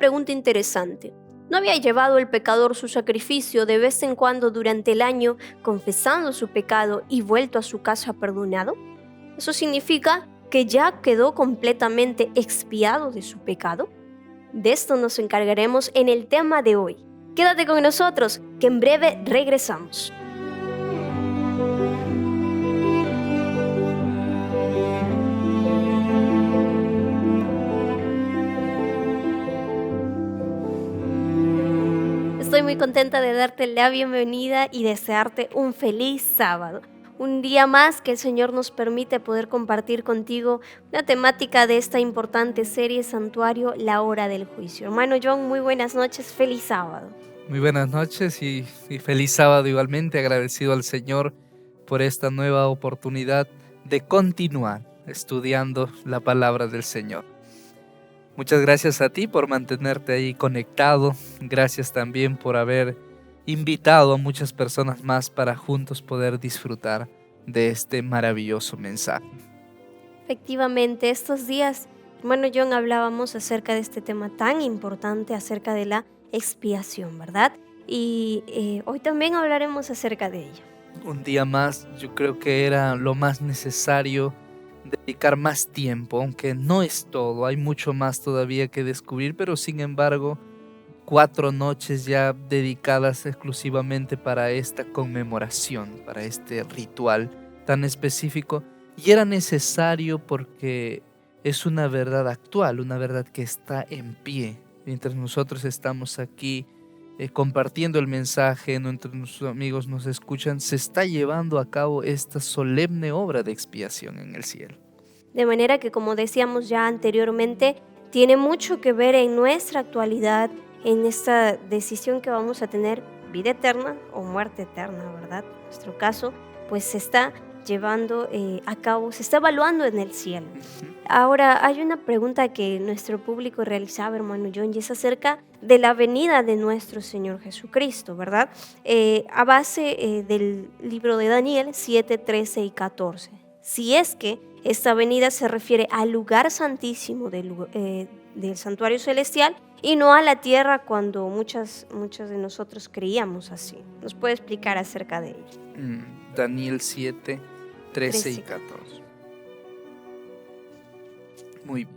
pregunta interesante. ¿No había llevado el pecador su sacrificio de vez en cuando durante el año, confesando su pecado y vuelto a su casa perdonado? Eso significa que ya quedó completamente expiado de su pecado. De esto nos encargaremos en el tema de hoy. Quédate con nosotros, que en breve regresamos. Estoy muy contenta de darte la bienvenida y desearte un feliz sábado. Un día más que el Señor nos permite poder compartir contigo la temática de esta importante serie Santuario, la hora del juicio. Hermano John, muy buenas noches, feliz sábado. Muy buenas noches y feliz sábado igualmente, agradecido al Señor por esta nueva oportunidad de continuar estudiando la palabra del Señor. Muchas gracias a ti por mantenerte ahí conectado, gracias también por haber invitado a muchas personas más para juntos poder disfrutar de este maravilloso mensaje. Efectivamente, estos días, hermano John, hablábamos acerca de este tema tan importante, acerca de la expiación, ¿verdad? Y hoy también hablaremos acerca de ello. Un día más, yo creo que era lo más necesario dedicar más tiempo, aunque no es todo, hay mucho más todavía que descubrir, pero sin embargo, 4 noches ya dedicadas exclusivamente para esta conmemoración, para este ritual tan específico, y era necesario porque es una verdad actual, una verdad que está en pie. Mientras nosotros estamos aquí compartiendo el mensaje, nuestros amigos nos escuchan, se está llevando a cabo esta solemne obra de expiación en el cielo. De manera que, como decíamos ya anteriormente, tiene mucho que ver en nuestra actualidad, en esta decisión que vamos a tener, vida eterna o muerte eterna, ¿verdad? En nuestro caso, pues se está llevando a cabo, se está evaluando en el cielo. Ahora, hay una pregunta que nuestro público realizaba, hermano John, y es acerca de la venida de nuestro Señor Jesucristo, ¿verdad? A base del libro de Daniel 7, 13 y 14. Si es que esta venida se refiere al lugar santísimo del santuario celestial y no a la tierra, cuando muchos de nosotros creíamos así. ¿Nos puede explicar acerca de ello? Daniel 7, 13 y 14. Muy bien.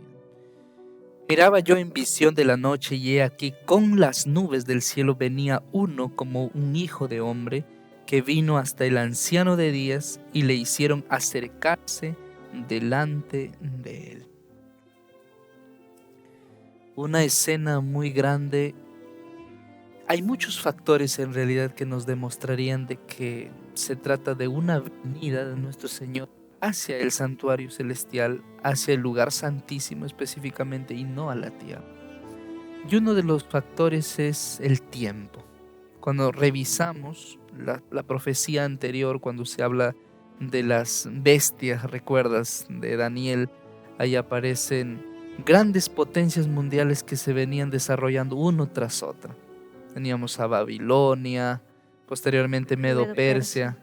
Miraba yo en visión de la noche, y he aquí con las nubes del cielo venía uno como un hijo de hombre, que vino hasta el anciano de días y le hicieron acercarse delante de él. Una escena muy grande. Hay muchos factores en realidad que nos demostrarían de que se trata de una venida de nuestro Señor hacia el santuario celestial, hacia el lugar santísimo específicamente, y no a la tierra. Y uno de los factores es el tiempo. Cuando revisamos la profecía anterior, cuando se habla de las bestias, recuerdas, de Daniel, ahí aparecen grandes potencias mundiales que se venían desarrollando uno tras otra. Teníamos a Babilonia, posteriormente Medo-Persia,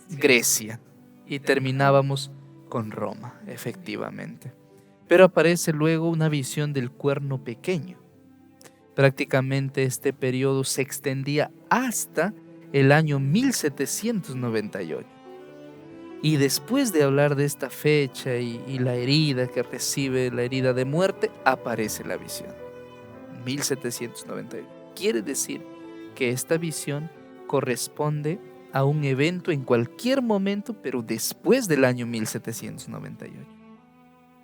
Grecia, y terminábamos con Roma, efectivamente. Pero aparece luego una visión del cuerno pequeño. Prácticamente este periodo se extendía hasta el año 1798. Y después de hablar de esta fecha y la herida que recibe, la herida de muerte, aparece la visión. 1798. Quiere decir que esta visión corresponde a un evento en cualquier momento, pero después del año 1798.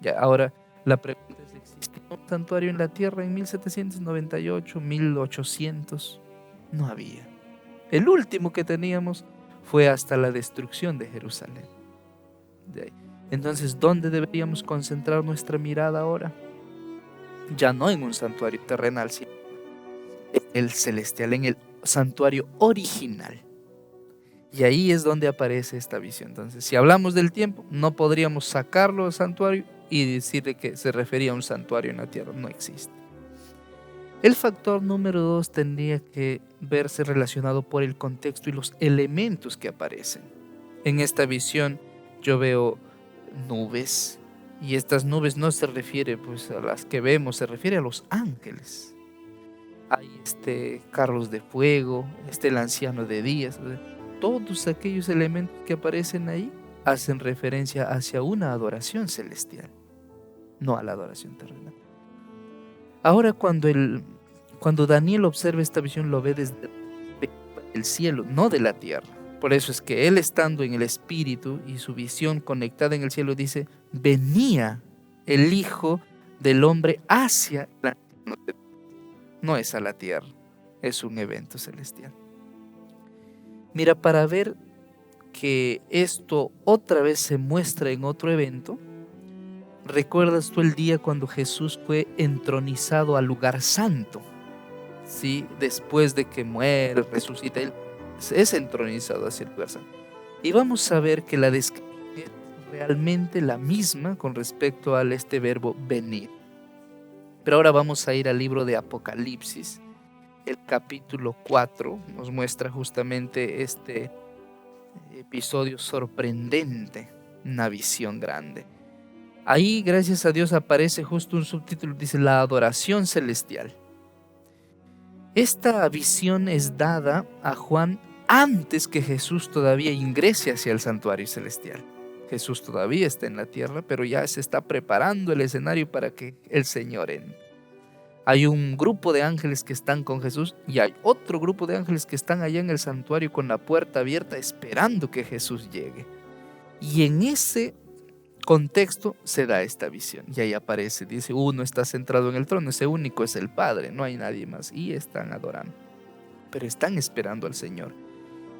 Ya, ahora la pregunta es, ¿existía un santuario en la tierra en 1798, 1800? No había. El último que teníamos fue hasta la destrucción de Jerusalén. Entonces, ¿dónde deberíamos concentrar nuestra mirada ahora? Ya no en un santuario terrenal, sino en el celestial, en el santuario original. Y ahí es donde aparece esta visión. Entonces, si hablamos del tiempo, no podríamos sacarlo del santuario y decirle que se refería a un santuario en la tierra. No existe. El factor número 2 tendría que verse relacionado por el contexto y los elementos que aparecen. En esta visión yo veo nubes, y estas nubes no se refiere pues a las que vemos, se refiere a los ángeles. hay carros de fuego, el anciano de días. Todos aquellos elementos que aparecen ahí hacen referencia hacia una adoración celestial, no a la adoración terrenal. Ahora cuando Daniel observa esta visión, lo ve desde el cielo, no de la tierra. Por eso es que él, estando en el espíritu y su visión conectada en el cielo, dice: venía el Hijo del Hombre hacia la tierra. No es a la tierra, es un evento celestial. Mira, para ver que esto otra vez se muestra en otro evento, ¿recuerdas tú el día cuando Jesús fue entronizado al lugar santo? Sí, después de que muere, resucita, él es entronizado hacia el lugar santo. Y vamos a ver que la descripción es realmente la misma con respecto al verbo venir. Pero ahora vamos a ir al libro de Apocalipsis. El capítulo 4 nos muestra justamente este episodio sorprendente, una visión grande. Ahí, gracias a Dios, aparece justo un subtítulo, dice: la adoración celestial. Esta visión es dada a Juan antes que Jesús todavía ingrese hacia el santuario celestial. Jesús todavía está en la tierra, pero ya se está preparando el escenario para que el Señor entre. Hay un grupo de ángeles que están con Jesús y hay otro grupo de ángeles que están allá en el santuario con la puerta abierta esperando que Jesús llegue. Y en ese contexto se da esta visión. Y ahí aparece, dice: uno está centrado en el trono, ese único es el Padre, no hay nadie más. Y están adorando, pero están esperando al Señor.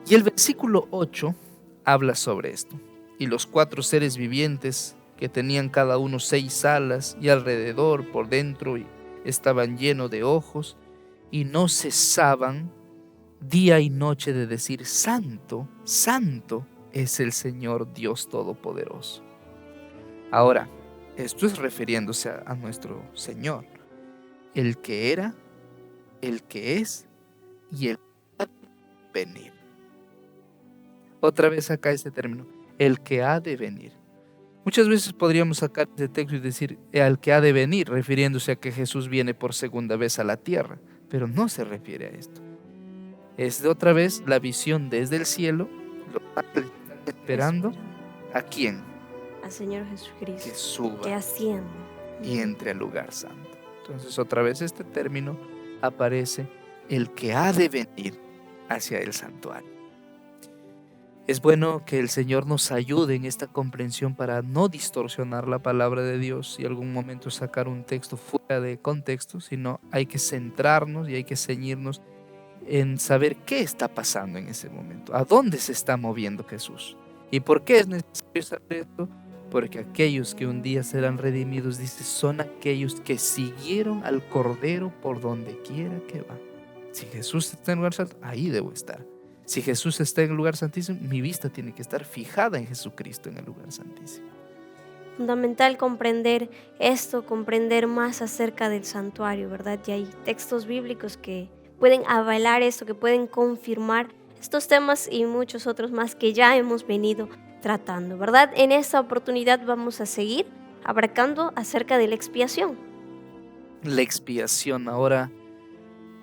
Y el versículo 8 habla sobre esto. Y los 4 seres vivientes, que tenían cada uno 6 alas, y alrededor, por dentro, estaban llenos de ojos, y no cesaban día y noche de decir: Santo, Santo es el Señor Dios Todopoderoso. Ahora, esto es refiriéndose a nuestro Señor, el que era, el que es y el que ha de venir. Otra vez acá este término, el que ha de venir. Muchas veces podríamos sacar este texto y decir: al que ha de venir, refiriéndose a que Jesús viene por segunda vez a la tierra, pero no se refiere a esto. Es de otra vez la visión desde el cielo, los ángeles están esperando ¿a quién? Al Señor Jesucristo, Que suba, que ascienda y entre al lugar santo. Entonces otra vez este término aparece: el que ha de venir hacia el santuario. Es bueno que el Señor nos ayude en esta comprensión para no distorsionar la palabra de Dios y algún momento sacar un texto fuera de contexto, sino hay que centrarnos y hay que ceñirnos en saber qué está pasando en ese momento, a dónde se está moviendo Jesús. ¿Y por qué es necesario saber esto? Porque aquellos que un día serán redimidos, dice, son aquellos que siguieron al Cordero por donde quiera que va. Si Jesús está en el lugar santo, ahí debo estar. Si Jesús está en el lugar santísimo, mi vista tiene que estar fijada en Jesucristo en el lugar santísimo. Fundamental comprender esto, comprender más acerca del santuario, ¿verdad? Y hay textos bíblicos que pueden avalar esto, que pueden confirmar estos temas y muchos otros más que ya hemos venido tratando, ¿verdad? En esta oportunidad vamos a seguir abarcando acerca de la expiación. La expiación, ahora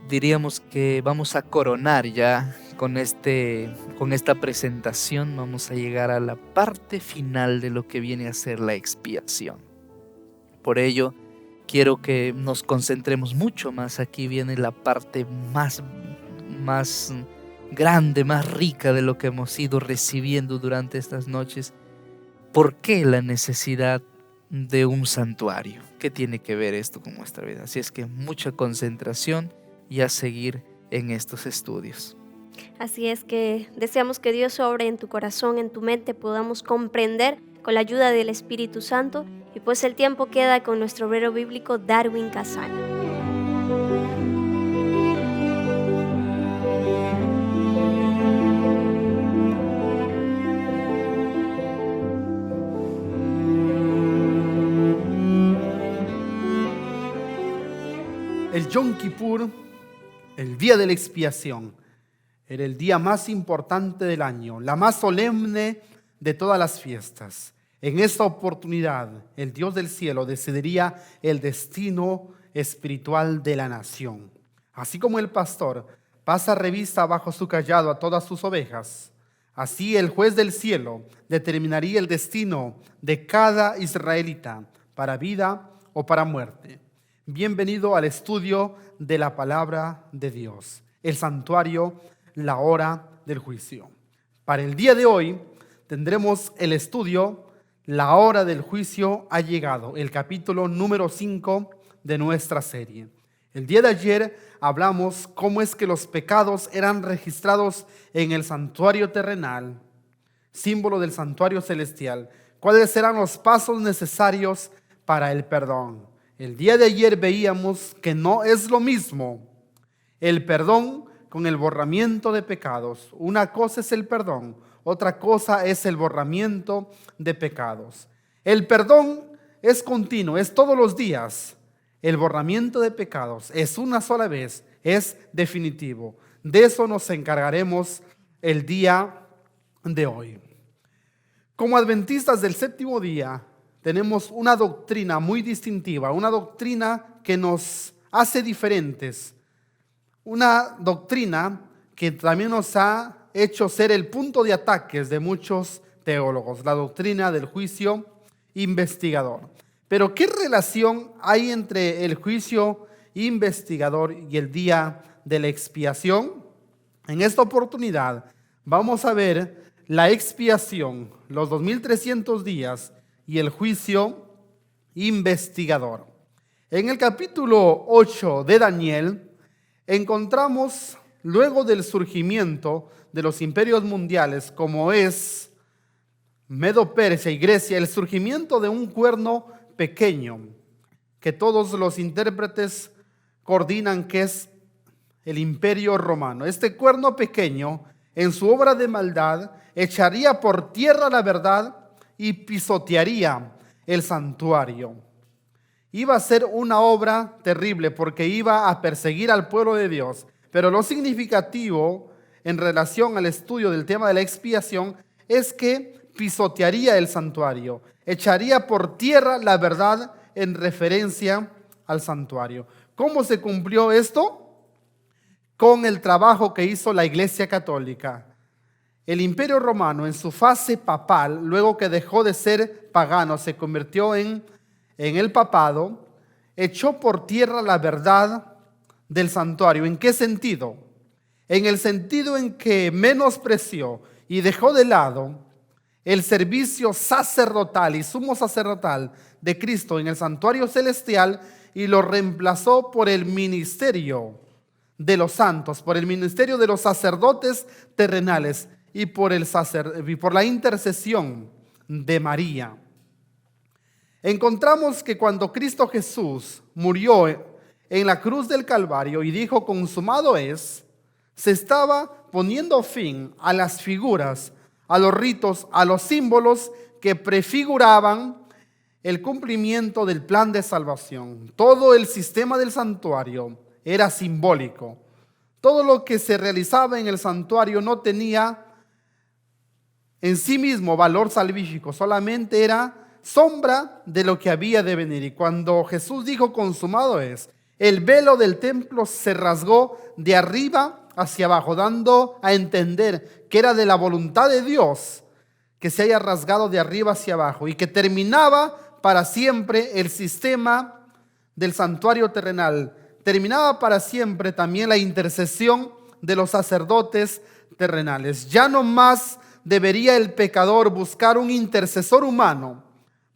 diríamos que vamos a coronar ya con esta presentación, vamos a llegar a la parte final de lo que viene a ser la expiación. Por ello, quiero que nos concentremos mucho más. Aquí viene la parte más grande, más rica de lo que hemos ido recibiendo durante estas noches. ¿Por qué la necesidad de un santuario? ¿Qué tiene que ver esto con nuestra vida? Así es que mucha concentración y a seguir en estos estudios. Así es que deseamos que Dios obre en tu corazón, en tu mente, podamos comprender con la ayuda del Espíritu Santo, y pues el tiempo queda con nuestro obrero bíblico Darwin Casana. El Yom Kippur, el día de la expiación, era el día más importante del año, la más solemne de todas las fiestas. En esta oportunidad, el Dios del cielo decidiría el destino espiritual de la nación. Así como el pastor pasa revista bajo su cayado a todas sus ovejas, así el juez del cielo determinaría el destino de cada israelita para vida o para muerte. Bienvenido al estudio de la palabra de Dios, el santuario, la hora del juicio. Para el día de hoy tendremos el estudio La hora del juicio ha llegado, el capítulo número 5 de nuestra serie. El día de ayer hablamos cómo es que los pecados eran registrados en el santuario terrenal, símbolo del santuario celestial. ¿Cuáles eran los pasos necesarios para el perdón? El día de ayer veíamos que no es lo mismo el perdón con el borramiento de pecados. Una cosa es el perdón, otra cosa es el borramiento de pecados. El perdón es continuo, es todos los días. El borramiento de pecados es una sola vez, es definitivo. De eso nos encargaremos el día de hoy. Como adventistas del séptimo día, tenemos una doctrina muy distintiva, una doctrina que nos hace diferentes, una doctrina que también nos ha hecho ser el punto de ataques de muchos teólogos, la doctrina del juicio investigador. Pero ¿qué relación hay entre el juicio investigador y el día de la expiación? En esta oportunidad vamos a ver la expiación, los 2300 días y el juicio investigador. En el capítulo 8 de Daniel encontramos, luego del surgimiento de los imperios mundiales como es Medo-Persia y Grecia, el surgimiento de un cuerno pequeño que todos los intérpretes coordinan que es el imperio romano. Este cuerno pequeño, en su obra de maldad, echaría por tierra la verdad y pisotearía el santuario. Iba a ser una obra terrible porque iba a perseguir al pueblo de Dios. Pero lo significativo en relación al estudio del tema de la expiación es que pisotearía el santuario, echaría por tierra la verdad en referencia al santuario. ¿Cómo se cumplió esto? Con el trabajo que hizo la Iglesia Católica. El Imperio Romano en su fase papal, luego que dejó de ser pagano, se convirtió en el papado, echó por tierra la verdad del santuario. ¿En qué sentido? En el sentido en que menospreció y dejó de lado el servicio sacerdotal y sumo sacerdotal de Cristo en el santuario celestial y lo reemplazó por el ministerio de los santos, por el ministerio de los sacerdotes terrenales y por la intercesión de María. Encontramos que cuando Cristo Jesús murió en la cruz del Calvario y dijo consumado es, se estaba poniendo fin a las figuras, a los ritos, a los símbolos que prefiguraban el cumplimiento del plan de salvación. Todo el sistema del santuario era simbólico. Todo lo que se realizaba en el santuario no tenía en sí mismo valor salvífico, solamente era sombra de lo que había de venir. Y cuando Jesús dijo consumado es, el velo del templo se rasgó de arriba hacia abajo, dando a entender que era de la voluntad de Dios que se haya rasgado de arriba hacia abajo y que terminaba para siempre el sistema del santuario terrenal. Terminaba para siempre también la intercesión de los sacerdotes terrenales. Ya no más debería el pecador buscar un intercesor humano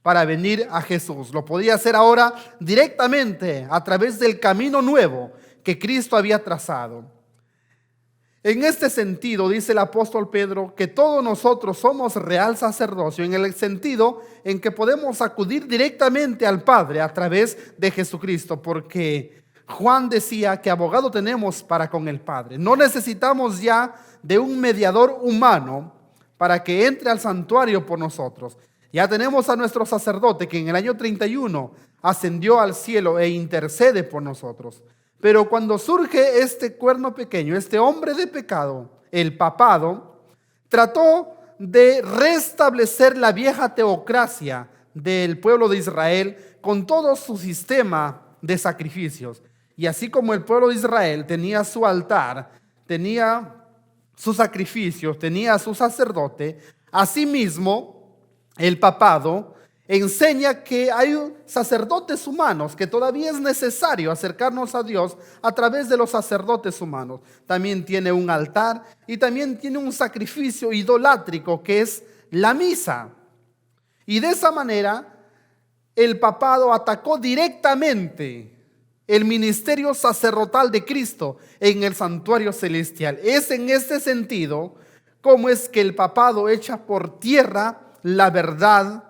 para venir a Jesús. Lo podía hacer ahora directamente a través del camino nuevo que Cristo había trazado. En este sentido, dice el apóstol Pedro, que todos nosotros somos real sacerdocio, en el sentido en que podemos acudir directamente al Padre a través de Jesucristo, porque Juan decía que abogado tenemos para con el Padre. No necesitamos ya de un mediador humano para que entre al santuario por nosotros. Ya tenemos a nuestro sacerdote que en el año 31 ascendió al cielo e intercede por nosotros. Pero cuando surge este cuerno pequeño, este hombre de pecado, el papado, trató de restablecer la vieja teocracia del pueblo de Israel con todo su sistema de sacrificios. Y así como el pueblo de Israel tenía su altar, tenía sus sacrificios, tenía su sacerdote, asimismo el papado enseña que hay sacerdotes humanos, que todavía es necesario acercarnos a Dios a través de los sacerdotes humanos. También tiene un altar y también tiene un sacrificio idolátrico que es la misa. Y de esa manera el papado atacó directamente el ministerio sacerdotal de Cristo en el santuario celestial. Es en este sentido como es que el papado echa por tierra la verdad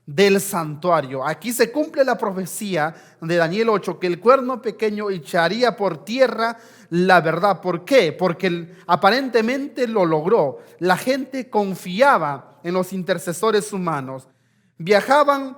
del santuario. Aquí se cumple la profecía de Daniel 8, que el cuerno pequeño echaría por tierra la verdad. ¿Por qué? Porque aparentemente lo logró. La gente confiaba en los intercesores humanos. Viajaban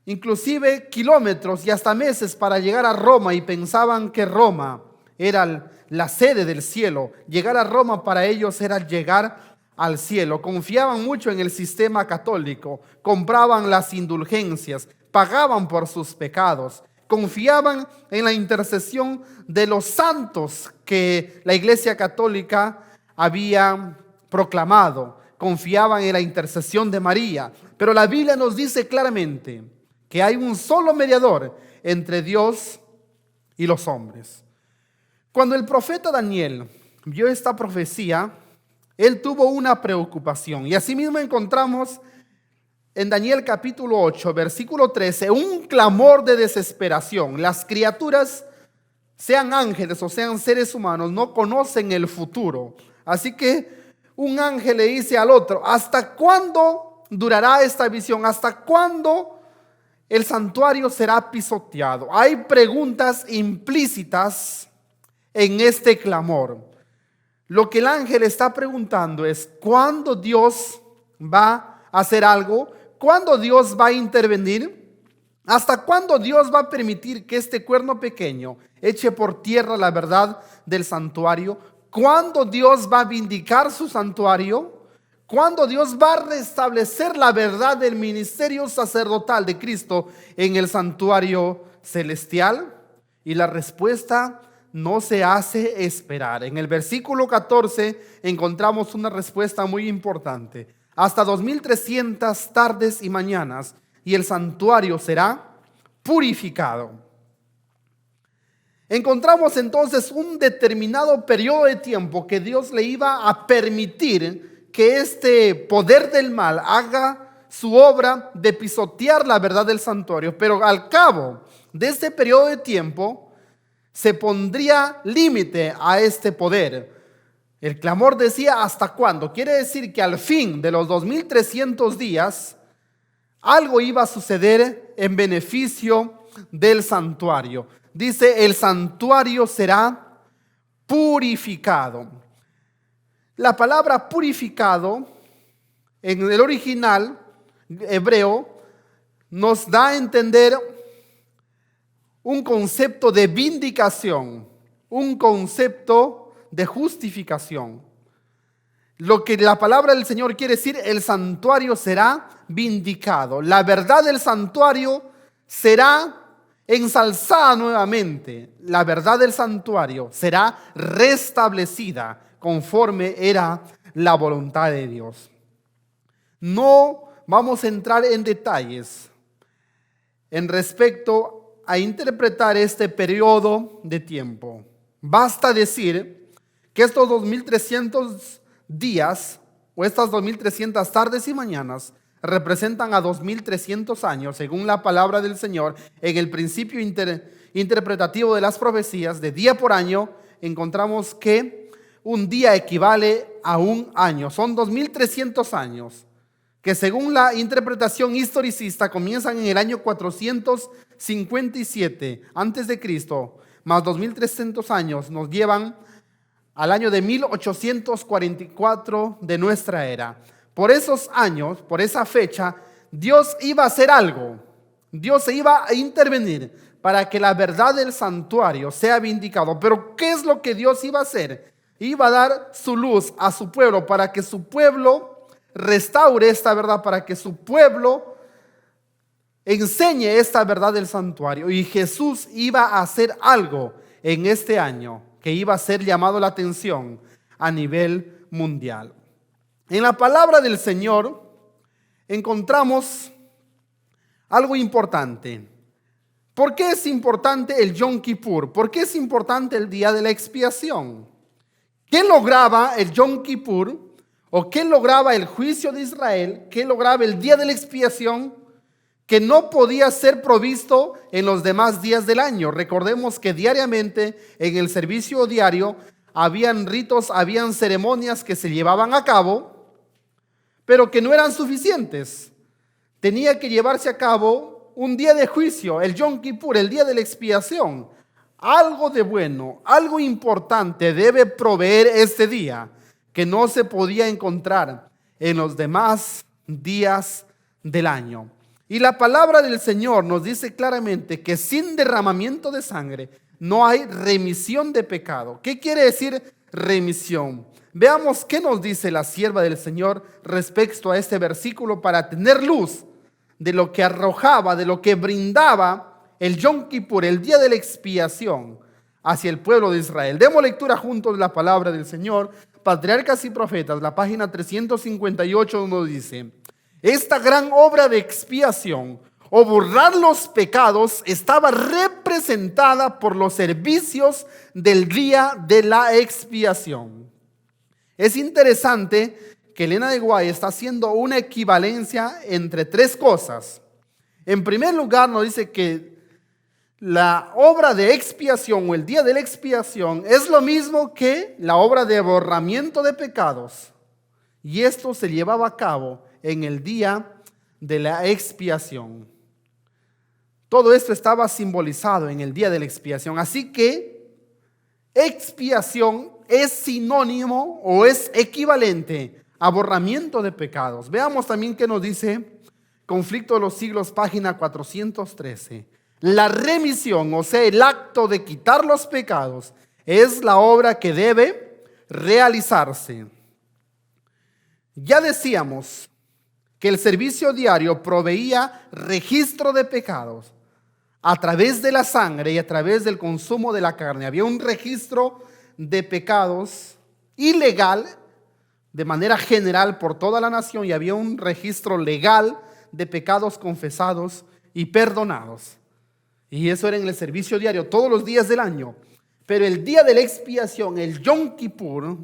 inclusive kilómetros y hasta meses para llegar a Roma y pensaban que Roma era la sede del cielo. Llegar a Roma para ellos era llegar al cielo. Confiaban mucho en el sistema católico, compraban las indulgencias, pagaban por sus pecados, confiaban en la intercesión de los santos que la Iglesia Católica había proclamado, confiaban en la intercesión de María. Pero la Biblia nos dice claramente que hay un solo mediador entre Dios y los hombres. Cuando el profeta Daniel vio esta profecía, él tuvo una preocupación. Y asimismo encontramos en Daniel capítulo 8, versículo 13, un clamor de desesperación. Las criaturas, sean ángeles o sean seres humanos, no conocen el futuro. Así que un ángel le dice al otro: ¿hasta cuándo durará esta visión? ¿Hasta cuándo el santuario será pisoteado? Hay preguntas implícitas en este clamor. Lo que el ángel está preguntando es: ¿cuándo Dios va a hacer algo? ¿Cuándo Dios va a intervenir? ¿Hasta cuándo Dios va a permitir que este cuerno pequeño eche por tierra la verdad del santuario? ¿Cuándo Dios va a vindicar su santuario? ¿Cuándo Dios va a restablecer la verdad del ministerio sacerdotal de Cristo en el santuario celestial? Y la respuesta no se hace esperar. En el versículo 14 encontramos una respuesta muy importante. Hasta 2300 tardes y mañanas y el santuario será purificado. Encontramos entonces un determinado periodo de tiempo que Dios le iba a permitir que este poder del mal haga su obra de pisotear la verdad del santuario. Pero al cabo de este periodo de tiempo se pondría límite a este poder. El clamor decía: ¿hasta cuándo? Quiere decir que al fin de los 2300 días algo iba a suceder en beneficio del santuario. Dice: el santuario será purificado. La palabra purificado en el original hebreo nos da a entender un concepto de vindicación, un concepto de justificación. Lo que la palabra del Señor quiere decir: el santuario será vindicado. La verdad del santuario será ensalzada nuevamente. La verdad del santuario será restablecida conforme era la voluntad de Dios. No vamos a entrar en detalles en respecto a interpretar este periodo de tiempo. Basta decir que estos 2300 días o estas 2300 tardes y mañanas representan a 2300 años, según la palabra del Señor. En el principio interpretativo de las profecías, de día por año, encontramos que un día equivale a un año. Son 2300 años que, según la interpretación historicista, comienzan en el año 457 antes de Cristo, más 2300 años nos llevan al año de 1844 de nuestra era. Por esos años, por esa fecha, Dios iba a hacer algo. Dios se iba a intervenir para que la verdad del santuario sea vindicado. Pero ¿qué es lo que Dios iba a hacer? Iba a dar su luz a su pueblo para que su pueblo restaure esta verdad, para que su pueblo enseñe esta verdad del santuario. Y Jesús iba a hacer algo en este año que iba a ser llamado la atención a nivel mundial. En la palabra del Señor encontramos algo importante. ¿Por qué es importante el Yom Kippur? ¿Por qué es importante el día de la expiación? ¿Qué lograba el Yom Kippur? ¿O qué lograba el juicio de Israel? ¿Qué lograba el día de la expiación? Que no podía ser provisto en los demás días del año. Recordemos que diariamente en el servicio diario habían ritos, habían ceremonias que se llevaban a cabo, pero que no eran suficientes. Tenía que llevarse a cabo un día de juicio, el Yom Kippur, el día de la expiación. Algo de bueno, algo importante debe proveer este día que no se podía encontrar en los demás días del año. Y la palabra del Señor nos dice claramente que sin derramamiento de sangre no hay remisión de pecado. ¿Qué quiere decir remisión? Veamos qué nos dice la sierva del Señor respecto a este versículo para tener luz de lo que arrojaba, de lo que brindaba el Yom Kippur, el día de la expiación hacia el pueblo de Israel. Demos lectura juntos de la palabra del Señor. Patriarcas y Profetas, la página 358 nos dice: esta gran obra de expiación o borrar los pecados estaba representada por los servicios del día de la expiación. Es interesante que Elena de Guay está haciendo una equivalencia entre tres cosas. En primer lugar, nos dice que la obra de expiación o el día de la expiación es lo mismo que la obra de borramiento de pecados. Y esto se llevaba a cabo en el día de la expiación. Todo esto estaba simbolizado en el día de la expiación. Así que expiación es sinónimo o es equivalente a borramiento de pecados. Veamos también qué nos dice Conflicto de los Siglos, página 413. La remisión, o sea, el acto de quitar los pecados, es la obra que debe realizarse. Ya decíamos que el servicio diario proveía registro de pecados a través de la sangre y a través del consumo de la carne. Había un registro de pecados ilegal de manera general por toda la nación y había un registro legal de pecados confesados y perdonados. Y eso era en el servicio diario todos los días del año. Pero el día de la expiación, el Yom Kippur,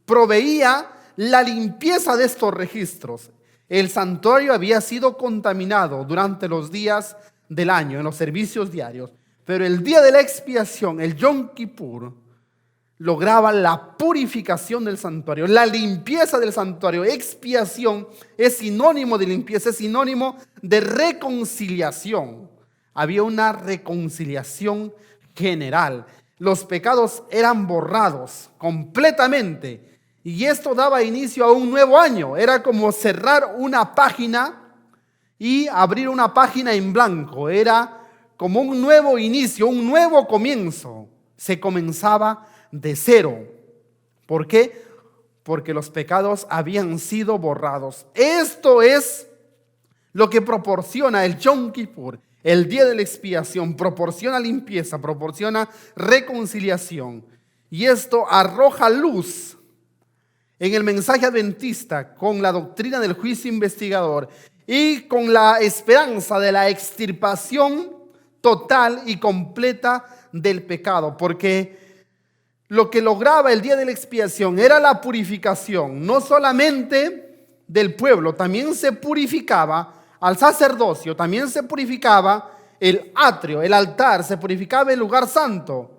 proveía la limpieza de estos registros. El santuario había sido contaminado durante los días del año, en los servicios diarios. Pero el día de la expiación, el Yom Kippur, lograba la purificación del santuario, la limpieza del santuario. Expiación es sinónimo de limpieza, es sinónimo de reconciliación. Había una reconciliación general. Los pecados eran borrados completamente. Y esto daba inicio a un nuevo año. Era como cerrar una página y abrir una página en blanco. Era como un nuevo inicio, un nuevo comienzo. Se comenzaba de cero. ¿Por qué? Porque los pecados habían sido borrados. Esto es lo que proporciona el Yom Kippur. El día de la expiación proporciona limpieza, proporciona reconciliación. Y esto arroja luz en el mensaje adventista con la doctrina del juicio investigador y con la esperanza de la extirpación total y completa del pecado. Porque lo que lograba el día de la expiación era la purificación, no solamente del pueblo, también se purificaba al sacerdocio, también se purificaba el atrio, el altar, se purificaba el lugar santo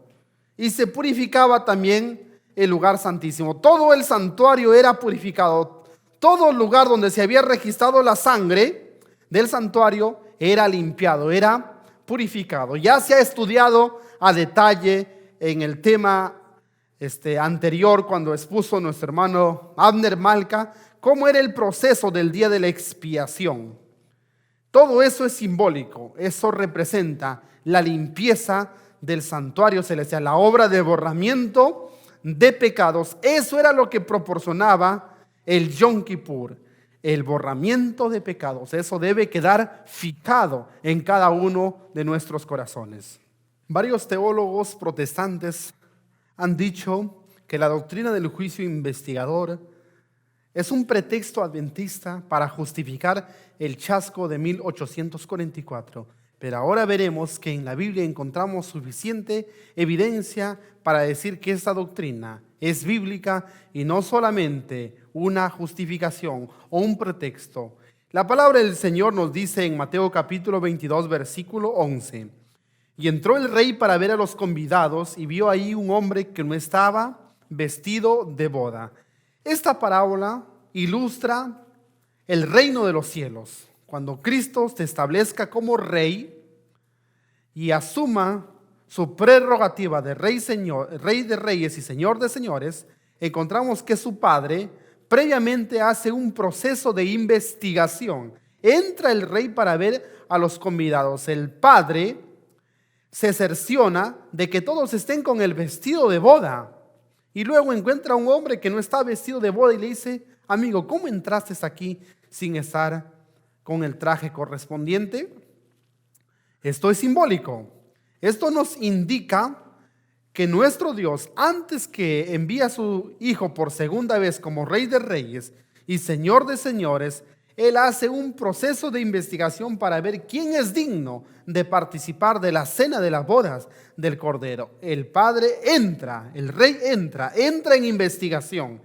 y se purificaba también el lugar santísimo. Todo el santuario era purificado. Todo lugar donde se había registrado la sangre del santuario era limpiado, era purificado. Ya se ha estudiado a detalle en el tema anterior cuando expuso nuestro hermano Abner Malca cómo era el proceso del día de la expiación. Todo eso es simbólico, eso representa la limpieza del santuario celestial, la obra de borramiento de pecados. Eso era lo que proporcionaba el Yom Kippur. el borramiento de pecados. Eso debe quedar fijado en cada uno de nuestros corazones. Varios teólogos protestantes han dicho que la doctrina del juicio investigador es un pretexto adventista para justificar el chasco de 1844. Pero ahora veremos que en la Biblia encontramos suficiente evidencia para decir que esta doctrina es bíblica y no solamente una justificación o un pretexto. La palabra del Señor nos dice en Mateo capítulo 22, versículo 11: y entró el rey para ver a los convidados y vio ahí un hombre que no estaba vestido de boda. Esta parábola ilustra el reino de los cielos. Cuando Cristo se establezca como rey y asuma su prerrogativa de rey de reyes y señor de señores, encontramos que su padre previamente hace un proceso de investigación. Entra el rey para ver a los convidados. El padre se cerciora de que todos estén con el vestido de boda. Y luego encuentra a un hombre que no está vestido de boda y le dice: amigo, ¿cómo entraste aquí sin estar con el traje correspondiente? Esto es simbólico. Esto nos indica que nuestro Dios, antes que envíe a su Hijo por segunda vez como Rey de Reyes y Señor de Señores, Él hace un proceso de investigación para ver quién es digno de participar de la cena de las bodas del Cordero. El Padre entra, el Rey entra en investigación,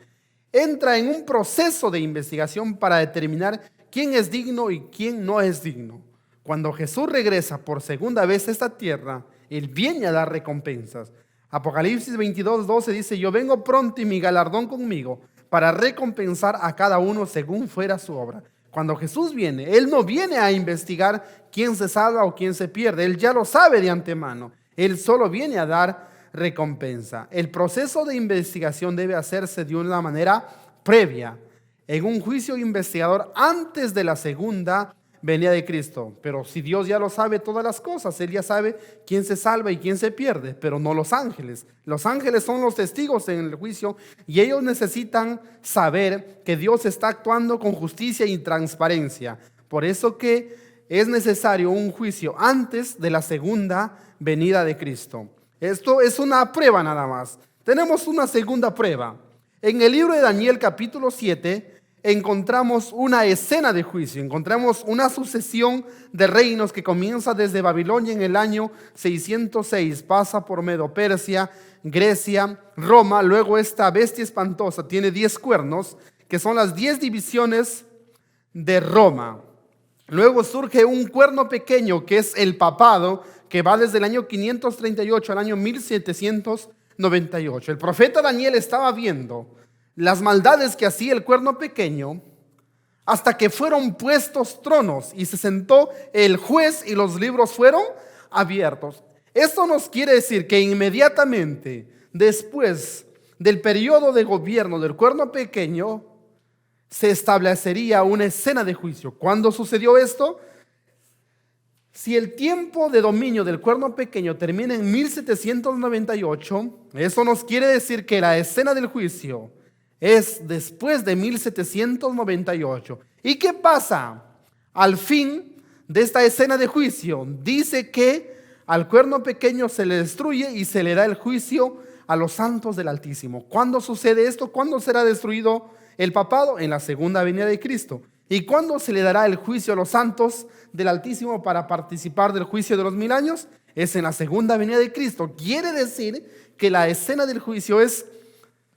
entra en un proceso de investigación para determinar quién es digno y quién no es digno. Cuando Jesús regresa por segunda vez a esta tierra, Él viene a dar recompensas. Apocalipsis 22:12 dice: yo vengo pronto y mi galardón conmigo para recompensar a cada uno según fuera su obra. Cuando Jesús viene, Él no viene a investigar quién se salva o quién se pierde. Él ya lo sabe de antemano. Él solo viene a dar recompensa. El proceso de investigación debe hacerse de una manera previa, en un juicio investigador antes de la segunda venida de Cristo. Pero si Dios ya lo sabe todas las cosas, Él ya sabe quién se salva y quién se pierde, pero no los ángeles. Los ángeles son los testigos en el juicio y ellos necesitan saber que Dios está actuando con justicia y transparencia. Por eso que es necesario un juicio antes de la segunda venida de Cristo. Esto es una prueba nada más. Tenemos una segunda prueba. En el libro de Daniel capítulo 7 encontramos una escena de juicio, encontramos una sucesión de reinos que comienza desde Babilonia en el año 606, pasa por Medo Persia, Grecia, Roma. Luego esta bestia espantosa tiene 10 cuernos, que son las 10 divisiones de Roma. Luego surge un cuerno pequeño que es el papado, que va desde el año 538 al año 1798. El profeta Daniel estaba viendo las maldades que hacía el cuerno pequeño hasta que fueron puestos tronos y se sentó el juez y los libros fueron abiertos. Esto nos quiere decir que inmediatamente después del periodo de gobierno del cuerno pequeño se establecería una escena de juicio. ¿Cuándo sucedió esto? Si el tiempo de dominio del cuerno pequeño termina en 1798, eso nos quiere decir que la escena del juicio es después de 1798. ¿Y qué pasa? Al fin de esta escena de juicio, dice que al cuerno pequeño se le destruye y se le da el juicio a los santos del Altísimo. ¿Cuándo sucede esto? ¿Cuándo será destruido el papado? En la segunda venida de Cristo. ¿Y cuándo se le dará el juicio a los santos del Altísimo para participar del juicio de los 1000 años? Es en la segunda venida de Cristo. Quiere decir que la escena del juicio es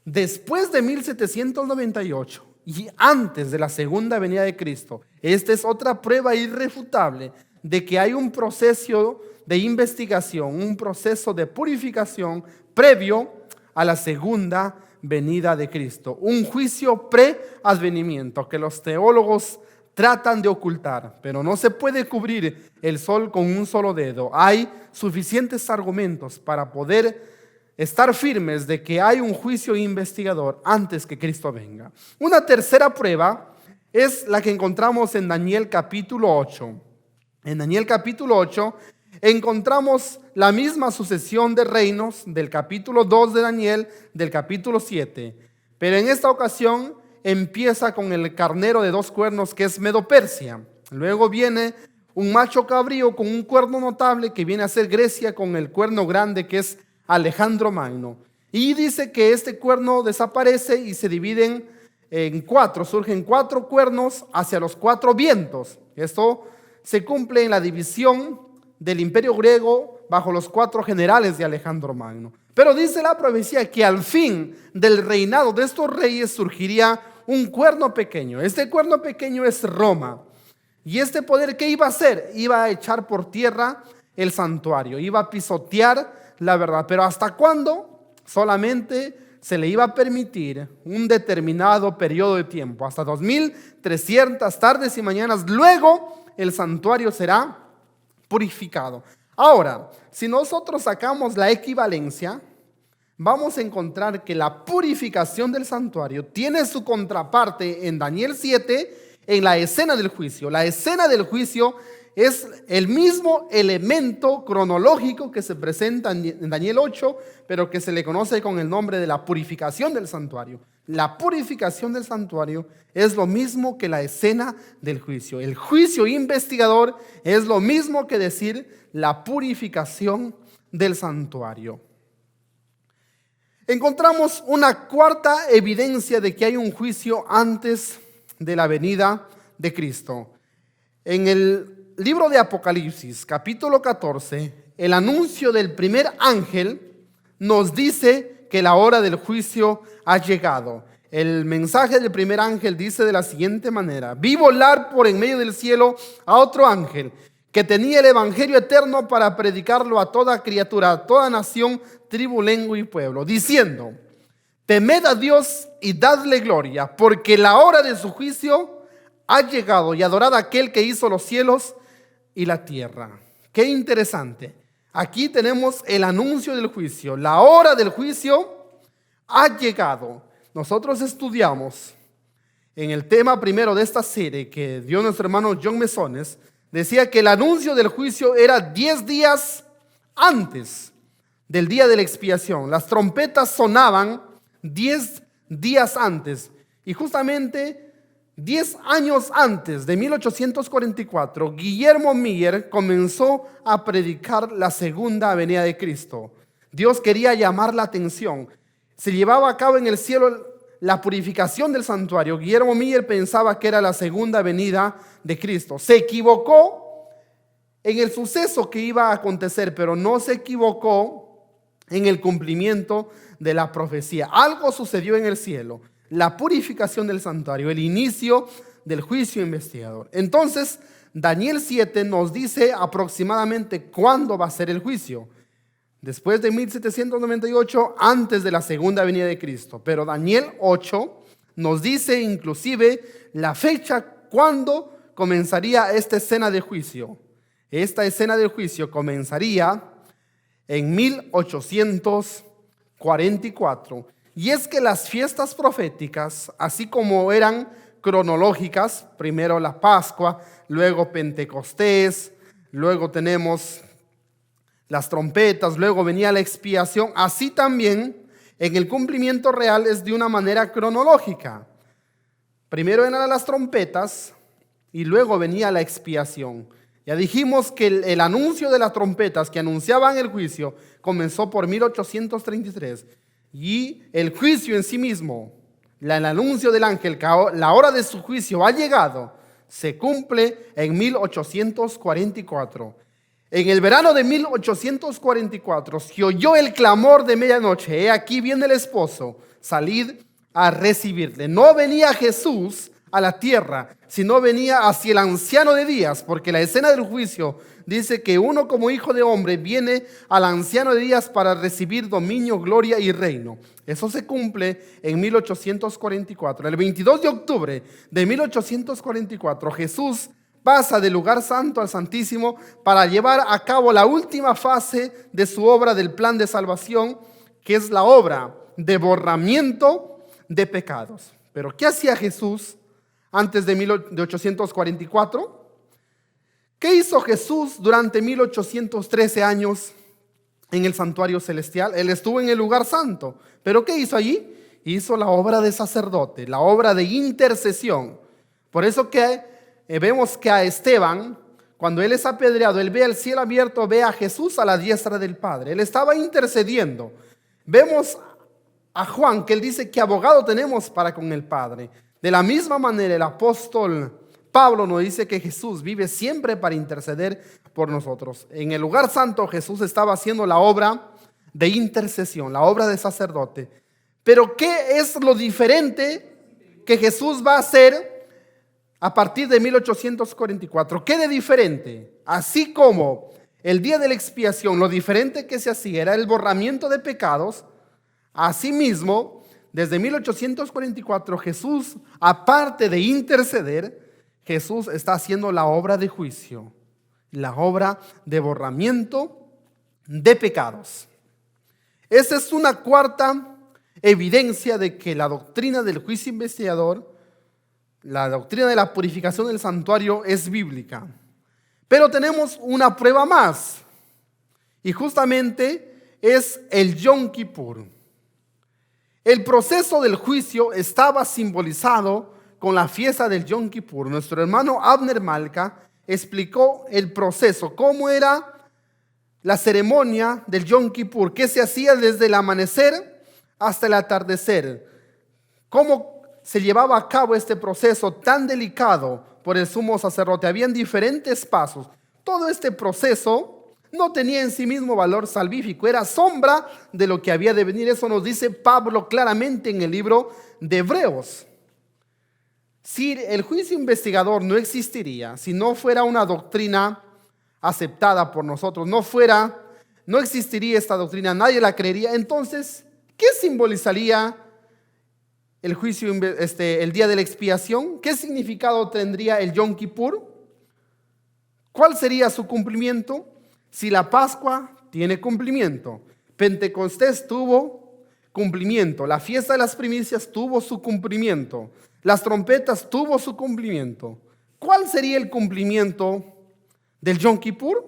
después de 1798 y antes de la segunda venida de Cristo. Esta es otra prueba irrefutable de que hay un proceso de investigación, un proceso de purificación previo a la segunda venida de Cristo. Un juicio pre-advenimiento que los teólogos tratan de ocultar, pero no se puede cubrir el sol con un solo dedo. Hay suficientes argumentos para poder estar firmes de que hay un juicio investigador antes que Cristo venga. Una tercera prueba es la que encontramos en Daniel capítulo 8. En Daniel capítulo 8 encontramos la misma sucesión de reinos del capítulo 2 de Daniel, del capítulo 7. Pero en esta ocasión empieza con el carnero de 2 cuernos, que es Medo-Persia. Luego viene un macho cabrío con un cuerno notable, que viene a ser Grecia, con el cuerno grande, que es Alejandro Magno. Y dice que este cuerno desaparece y se dividen en 4, surgen 4 cuernos hacia los 4 vientos. Esto se cumple en la división del imperio griego bajo los 4 generales de Alejandro Magno. Pero dice la profecía que al fin del reinado de estos reyes surgiría un cuerno pequeño. Este cuerno pequeño es Roma. Y este poder, ¿qué iba a hacer? Iba a echar por tierra el santuario, iba a pisotear la verdad. Pero ¿hasta cuándo? Solamente se le iba a permitir un determinado periodo de tiempo, hasta 2300 tardes y mañanas. Luego el santuario será purificado. Ahora, si nosotros sacamos la equivalencia, vamos a encontrar que la purificación del santuario tiene su contraparte en Daniel 7, en la escena del juicio. La escena del juicio es el mismo elemento cronológico que se presenta en Daniel 8, pero que se le conoce con el nombre de la purificación del santuario. La purificación del santuario es lo mismo que la escena del juicio. El juicio investigador es lo mismo que decir la purificación del santuario. Encontramos una cuarta evidencia de que hay un juicio antes de la venida de Cristo. En el libro de Apocalipsis, capítulo 14, el anuncio del primer ángel nos dice que la hora del juicio ha llegado. El mensaje del primer ángel dice de la siguiente manera: vi volar por en medio del cielo a otro ángel que tenía el evangelio eterno para predicarlo a toda criatura, a toda nación, tribu, lengua y pueblo, diciendo: temed a Dios y dadle gloria, porque la hora de su juicio ha llegado, y adorad a aquel que hizo los cielos y la tierra. Qué interesante. Aquí tenemos el anuncio del juicio. La hora del juicio ha llegado. Nosotros estudiamos en el tema primero de esta serie que dio nuestro hermano John Mesones. Decía que el anuncio del juicio era 10 días antes del día de la expiación. Las trompetas sonaban 10 días antes. Y justamente 10 años antes, de 1844, Guillermo Miller comenzó a predicar la segunda venida de Cristo. Dios quería llamar la atención. Se llevaba a cabo en el cielo la purificación del santuario. Guillermo Miller pensaba que era la segunda venida de Cristo. Se equivocó en el suceso que iba a acontecer, pero no se equivocó en el cumplimiento de la profecía. Algo sucedió en el cielo: la purificación del santuario, el inicio del juicio investigador. Entonces, Daniel 7 nos dice aproximadamente cuándo va a ser el juicio. Después de 1798, antes de la segunda venida de Cristo. Pero Daniel 8 nos dice inclusive la fecha cuándo comenzaría esta escena de juicio. Esta escena de juicio comenzaría en 1844. Y es que las fiestas proféticas, así como eran cronológicas, primero la Pascua, luego Pentecostés, luego tenemos las trompetas, luego venía la expiación, así también en el cumplimiento real es de una manera cronológica. Primero eran las trompetas y luego venía la expiación. Ya dijimos que el anuncio de las trompetas que anunciaban el juicio comenzó por 1833. Y el juicio en sí mismo, el anuncio del ángel, que la hora de su juicio ha llegado, se cumple en 1844. En el verano de 1844 se oyó el clamor de medianoche: he aquí viene el esposo, salid a recibirle. No venía Jesús a la tierra, sino venía hacia el anciano de días, porque la escena del juicio dice que uno como hijo de hombre viene al anciano de días para recibir dominio, gloria y reino. Eso se cumple en 1844. El 22 de octubre de 1844, Jesús pasa del lugar santo al santísimo para llevar a cabo la última fase de su obra del plan de salvación, que es la obra de borramiento de pecados. Pero ¿qué hacía Jesús antes de 1844? ¿Qué hizo Jesús durante 1813 años en el santuario celestial? Él estuvo en el lugar santo. ¿Pero qué hizo allí? hizo la obra de sacerdote, la obra de intercesión. Por eso que vemos que a Esteban, cuando él es apedreado, él ve el cielo abierto, ve a Jesús a la diestra del Padre. Él estaba intercediendo. Vemos a Juan que él dice que abogado tenemos para con el Padre. De la misma manera el apóstol Pablo nos dice que Jesús vive siempre para interceder por nosotros. En el lugar santo Jesús estaba haciendo la obra de intercesión, la obra de sacerdote. Pero ¿qué es lo diferente que Jesús va a hacer a partir de 1844? ¿Qué de diferente? Así como el día de la expiación, lo diferente que se hacía era el borramiento de pecados, asimismo, desde 1844 Jesús, aparte de interceder, Jesús está haciendo la obra de juicio, la obra de borramiento de pecados. Esa es una cuarta evidencia de que la doctrina del juicio investigador, la doctrina de la purificación del santuario es bíblica. Pero tenemos una prueba más, y justamente es el Yom Kippur. El proceso del juicio estaba simbolizado con la fiesta del Yom Kippur. Nuestro hermano Abner Malca explicó el proceso, cómo era la ceremonia del Yom Kippur, qué se hacía desde el amanecer hasta el atardecer, cómo se llevaba a cabo este proceso tan delicado por el sumo sacerdote. Habían diferentes pasos. Todo este proceso no tenía en sí mismo valor salvífico, era sombra de lo que había de venir. Eso nos dice Pablo claramente en el libro de Hebreos. Si el juicio investigador no existiría, si no fuera una doctrina aceptada por nosotros, no existiría esta doctrina, nadie la creería, entonces, ¿qué simbolizaría el juicio, el día de la expiación? ¿Qué significado tendría el Yom Kippur? ¿Cuál sería su cumplimiento? Si la Pascua tiene cumplimiento, Pentecostés tuvo cumplimiento, la fiesta de las primicias tuvo su cumplimiento, las trompetas tuvo su cumplimiento. ¿Cuál sería el cumplimiento del Yom Kippur?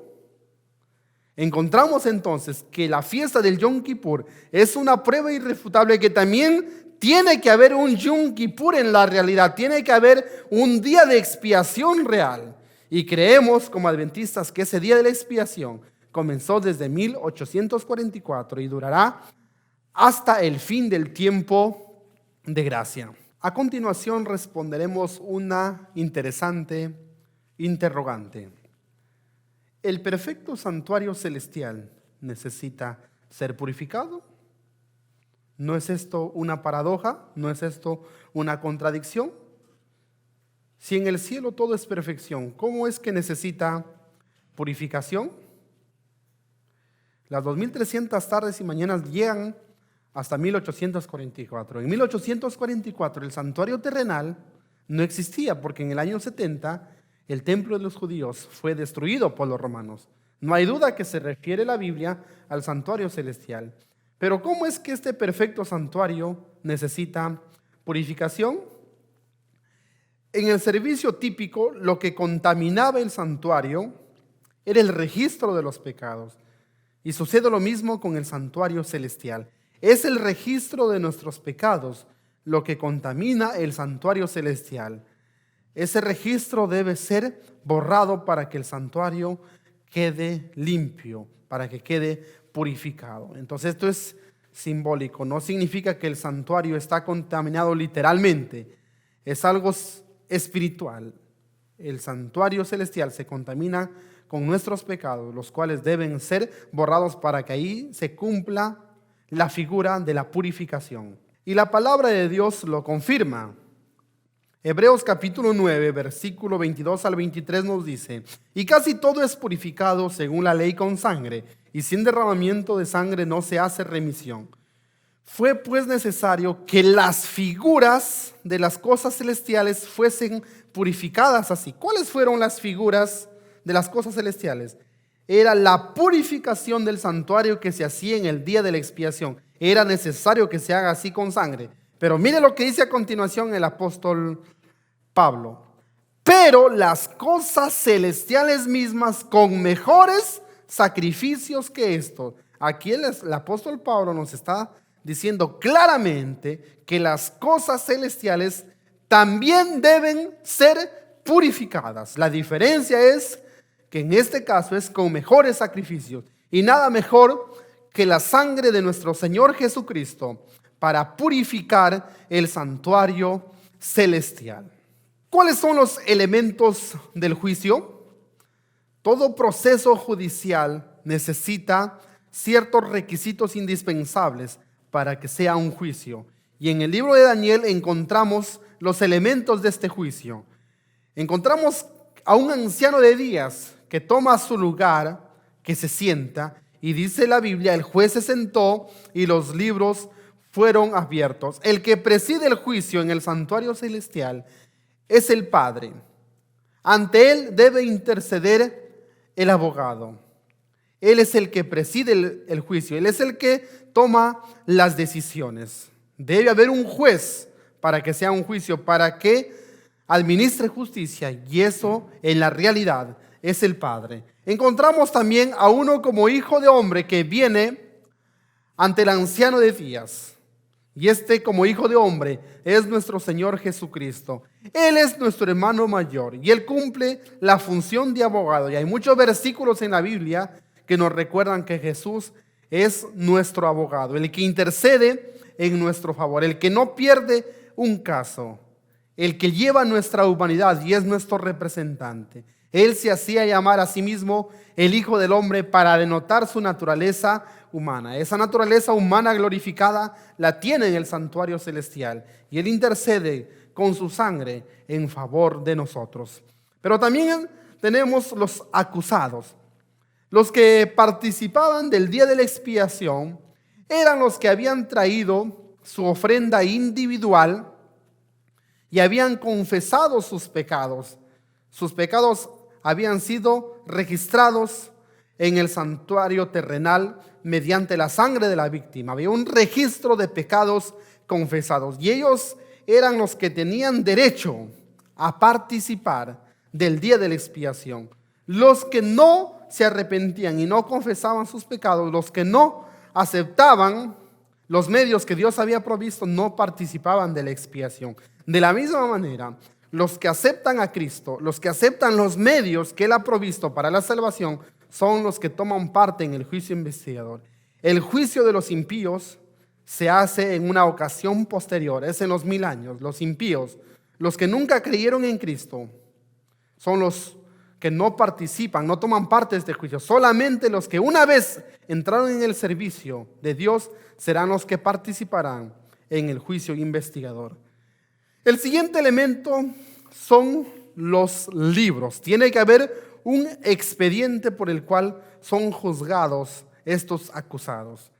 Encontramos entonces que la fiesta del Yom Kippur es una prueba irrefutable que también tiene que haber un Yom Kippur en la realidad, tiene que haber un día de expiación real. Y creemos como adventistas que ese día de la expiación comenzó desde 1844 y durará hasta el fin del tiempo de gracia. A continuación responderemos una interesante interrogante. ¿El perfecto santuario celestial necesita ser purificado? ¿No es esto una paradoja? ¿No es esto una contradicción? Si en el cielo todo es perfección, ¿cómo es que necesita purificación? Las 2300 tardes y mañanas llegan hasta 1844. En 1844 el santuario terrenal no existía porque en el año 70 el templo de los judíos fue destruido por los romanos. No hay duda que se refiere la Biblia al santuario celestial. Pero ¿cómo es que este perfecto santuario necesita purificación? En el servicio típico, lo que contaminaba el santuario era el registro de los pecados. Y sucede lo mismo con el santuario celestial. Es el registro de nuestros pecados lo que contamina el santuario celestial. Ese registro debe ser borrado para que el santuario quede limpio, para que quede purificado. Entonces esto es simbólico, no significa que el santuario está contaminado literalmente, es algo espiritual. El santuario celestial se contamina con nuestros pecados, los cuales deben ser borrados para que ahí se cumpla la figura de la purificación. Y la palabra de Dios lo confirma. Hebreos capítulo 9, versículo 22 al 23 nos dice: y casi todo es purificado según la ley con sangre, y sin derramamiento de sangre no se hace remisión. Fue pues necesario que las figuras de las cosas celestiales fuesen purificadas así. ¿Cuáles fueron las figuras de las cosas celestiales? Era la purificación del santuario que se hacía en el día de la expiación. Era necesario que se haga así con sangre. Pero mire lo que dice a continuación el apóstol Pablo: pero las cosas celestiales mismas con mejores sacrificios que estos. Aquí el apóstol Pablo nos está diciendo claramente que las cosas celestiales también deben ser purificadas. La diferencia es que en este caso es con mejores sacrificios, y nada mejor que la sangre de nuestro Señor Jesucristo para purificar el santuario celestial. ¿Cuáles son los elementos del juicio? Todo proceso judicial necesita ciertos requisitos indispensables para que sea un juicio. Y en el libro de Daniel encontramos los elementos de este juicio. Encontramos a un anciano de días que toma su lugar, que se sienta, y dice la Biblia, el juez se sentó y los libros fueron abiertos. El que preside el juicio en el santuario celestial es el Padre. Ante él debe interceder el abogado. Él es el que preside el juicio, él es el que toma las decisiones. Debe haber un juez para que sea un juicio, para que administre justicia, y eso en la realidad es el Padre. Encontramos también a uno como hijo de hombre que viene ante el anciano de días. Y este como hijo de hombre es nuestro Señor Jesucristo. Él es nuestro hermano mayor y él cumple la función de abogado. Y hay muchos versículos en la Biblia que nos recuerdan que Jesús es nuestro abogado, el que intercede en nuestro favor, el que no pierde un caso, el que lleva nuestra humanidad y es nuestro representante. Él se hacía llamar a sí mismo el Hijo del Hombre para denotar su naturaleza humana. Esa naturaleza humana glorificada la tiene en el santuario celestial y Él intercede con su sangre en favor de nosotros. Pero también tenemos los acusados. Los que participaban del día de la expiación eran los que habían traído su ofrenda individual y habían confesado sus pecados. Sus pecados habían sido registrados en el santuario terrenal mediante la sangre de la víctima. Había un registro de pecados confesados y ellos eran los que tenían derecho a participar del día de la expiación. Los que no se arrepentían y no confesaban sus pecados, los que no aceptaban los medios que Dios había provisto, no participaban de la expiación. De la misma manera, los que aceptan a Cristo, los que aceptan los medios que Él ha provisto para la salvación, son los que toman parte en el juicio investigador. El juicio de los impíos se hace en una ocasión posterior, es en los 1000 años. Los impíos, los que nunca creyeron en Cristo, son los que no participan, no toman parte de este juicio. Solamente los que una vez entraron en el servicio de Dios serán los que participarán en el juicio investigador. El siguiente elemento son los libros. Tiene que haber un expediente por el cual son juzgados estos acusados.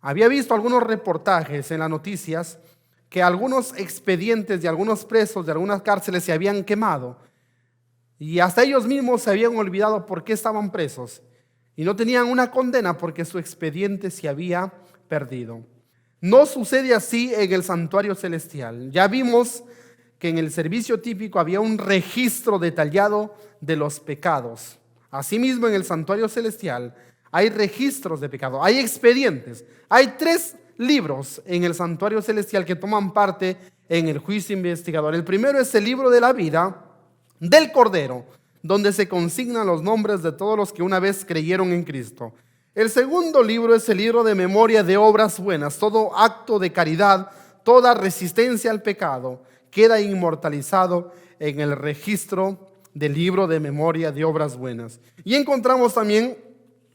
Había visto algunos reportajes en las noticias que algunos expedientes de algunos presos de algunas cárceles se habían quemado y hasta ellos mismos se habían olvidado por qué estaban presos y no tenían una condena porque su expediente se había perdido. No sucede así en el santuario celestial. Ya vimos que en el servicio típico había un registro detallado de los pecados. Asimismo, en el santuario celestial hay registros de pecado, hay expedientes. Hay 3 libros en el santuario celestial que toman parte en el juicio investigador. El primero es el libro de la vida del Cordero, donde se consignan los nombres de todos los que una vez creyeron en Cristo. El segundo libro es el libro de memoria de obras buenas. Todo acto de caridad, toda resistencia al pecado queda inmortalizado en el registro del libro de memoria de obras buenas. Y encontramos también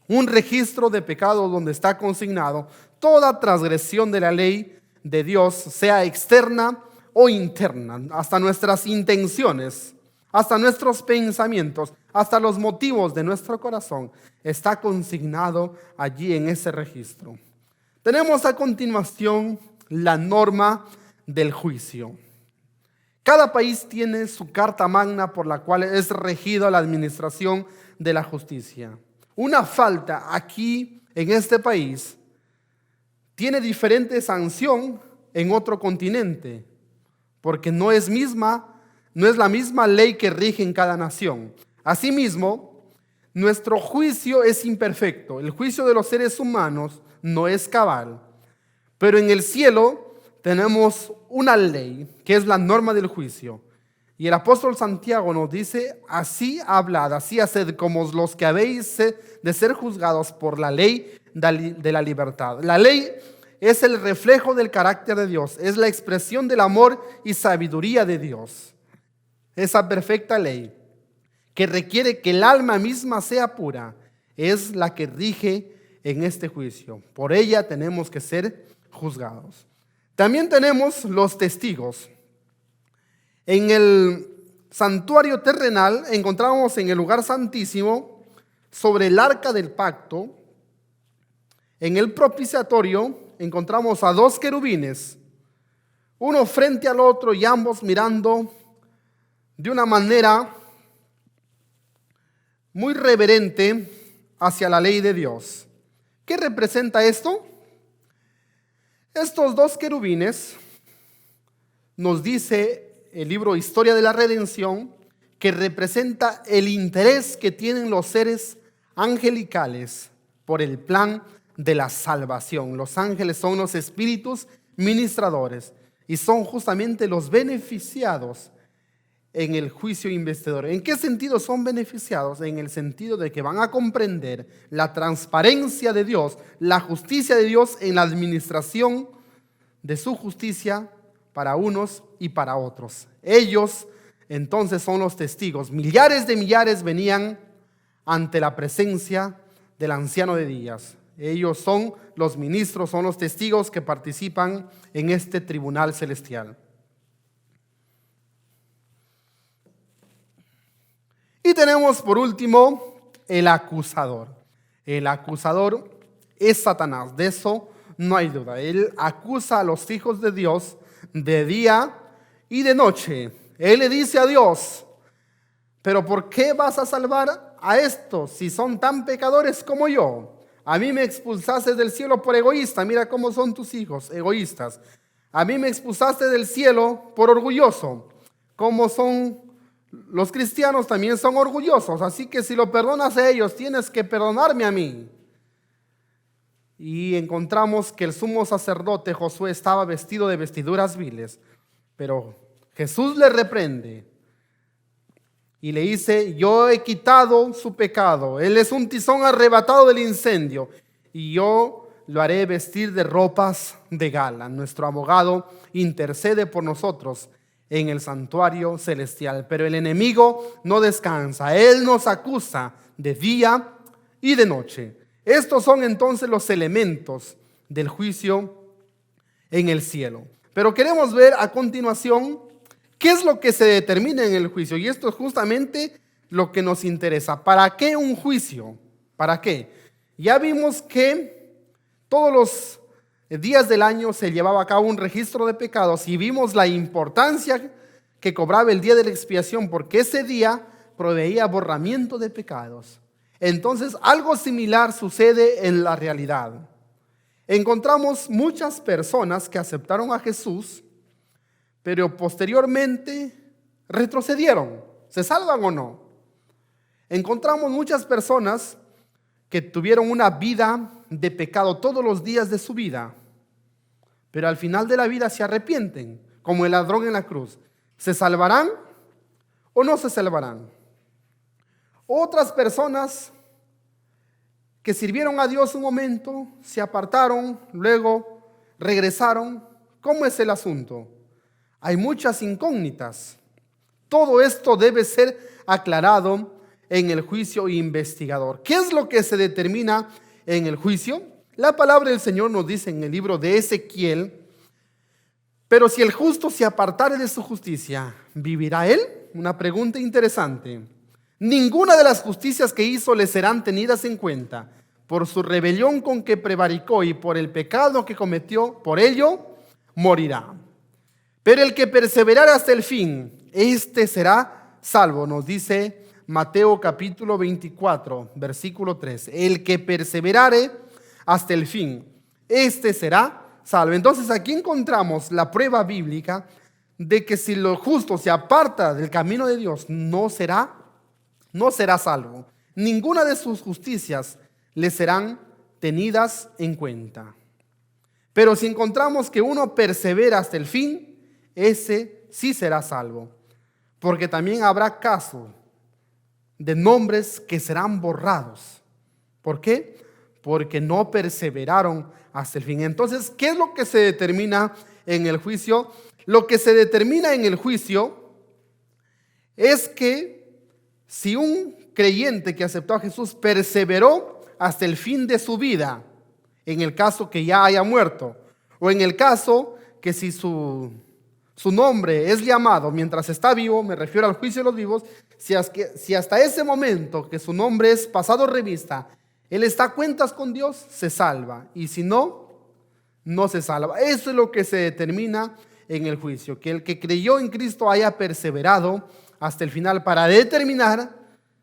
un registro de pecado donde está consignado toda transgresión de la ley de Dios, sea externa o interna, hasta nuestras intenciones, hasta nuestros pensamientos, hasta los motivos de nuestro corazón, está consignado allí en ese registro. Tenemos a continuación la norma del juicio. Cada país tiene su carta magna por la cual es regida la administración de la justicia. Una falta aquí en este país tiene diferente sanción en otro continente, porque no es la misma ley que rige en cada nación. Asimismo, nuestro juicio es imperfecto. El juicio de los seres humanos no es cabal. Pero en el cielo tenemos una ley, que es la norma del juicio. Y el apóstol Santiago nos dice: así hablad, así haced como los que habéis de ser juzgados por la ley de la libertad. La ley es el reflejo del carácter de Dios, es la expresión del amor y sabiduría de Dios. Esa perfecta ley que requiere que el alma misma sea pura es la que rige en este juicio. Por ella tenemos que ser juzgados. También tenemos los testigos. En el santuario terrenal encontramos en el lugar santísimo, sobre el arca del pacto, en el propiciatorio encontramos a 2 querubines, uno frente al otro y ambos mirando de una manera muy reverente hacia la ley de Dios. ¿Qué representa esto? Estos 2 querubines, nos dice el libro Historia de la Redención, que representa el interés que tienen los seres angelicales por el plan de la salvación. Los ángeles son los espíritus ministradores y son justamente los beneficiados en el juicio investigador. ¿En qué sentido son beneficiados? En el sentido de que van a comprender la transparencia de Dios, la justicia de Dios en la administración de su justicia para unos y para otros. Ellos entonces son los testigos. Millares de millares venían ante la presencia del anciano de días. Ellos son los ministros, son los testigos que participan en este tribunal celestial. Y tenemos por último el acusador. El acusador es Satanás, de eso no hay duda. Él acusa a los hijos de Dios de día y de noche. Él le dice a Dios: pero ¿por qué vas a salvar a estos si son tan pecadores como yo? A mí me expulsaste del cielo por egoísta. Mira cómo son tus hijos, egoístas. A mí me expulsaste del cielo por orgulloso. Como son los cristianos, también son orgullosos. Así que si lo perdonas a ellos, tienes que perdonarme a mí. Y encontramos que el sumo sacerdote Josué estaba vestido de vestiduras viles, pero Jesús le reprende y le dice: yo he quitado su pecado, él es un tizón arrebatado del incendio y yo lo haré vestir de ropas de gala. Nuestro abogado intercede por nosotros en el santuario celestial, pero el enemigo no descansa, él nos acusa de día y de noche. Estos son entonces los elementos del juicio en el cielo. Pero queremos ver a continuación qué es lo que se determina en el juicio. Y esto es justamente lo que nos interesa. ¿Para qué un juicio? ¿Para qué? Ya vimos que todos los días del año se llevaba a cabo un registro de pecados y vimos la importancia que cobraba el día de la expiación, porque ese día proveía borramiento de pecados. Entonces, algo similar sucede en la realidad. Encontramos muchas personas que aceptaron a Jesús, pero posteriormente retrocedieron. ¿Se salvan o no? Encontramos muchas personas que tuvieron una vida de pecado todos los días de su vida, pero al final de la vida se arrepienten, como el ladrón en la cruz. ¿Se salvarán o no se salvarán? Otras personas que sirvieron a Dios un momento, se apartaron, luego regresaron. ¿Cómo es el asunto? Hay muchas incógnitas. Todo esto debe ser aclarado en el juicio investigador. ¿Qué es lo que se determina en el juicio? La palabra del Señor nos dice en el libro de Ezequiel: pero si el justo se apartare de su justicia, ¿vivirá él? Una pregunta interesante. Ninguna de las justicias que hizo le serán tenidas en cuenta. Por su rebelión con que prevaricó y por el pecado que cometió, por ello morirá. Pero el que perseverare hasta el fin, este será salvo, nos dice Mateo capítulo 24, versículo 3. El que perseverare hasta el fin, este será salvo. Entonces aquí encontramos la prueba bíblica de que si lo justo se aparta del camino de Dios, no será salvo. Ninguna de sus justicias le serán tenidas en cuenta. Pero si encontramos que uno persevera hasta el fin, ese sí será salvo. Porque también habrá caso de nombres que serán borrados. ¿Por qué? Porque no perseveraron hasta el fin. Entonces, ¿qué es lo que se determina en el juicio? Lo que se determina en el juicio es que si un creyente que aceptó a Jesús perseveró hasta el fin de su vida, en el caso que ya haya muerto, o en el caso que si su nombre es llamado mientras está vivo, me refiero al juicio de los vivos, si hasta ese momento que su nombre es pasado revista, él está a cuentas con Dios, se salva, y si no, no se salva. Eso es lo que se determina en el juicio, que el que creyó en Cristo haya perseverado hasta el final para determinar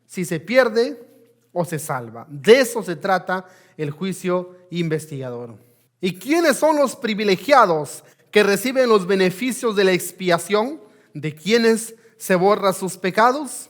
si se pierde o se salva. De eso se trata el juicio investigador. ¿Y quiénes son los privilegiados que reciben los beneficios de la expiación? ¿De quienes se borran sus pecados?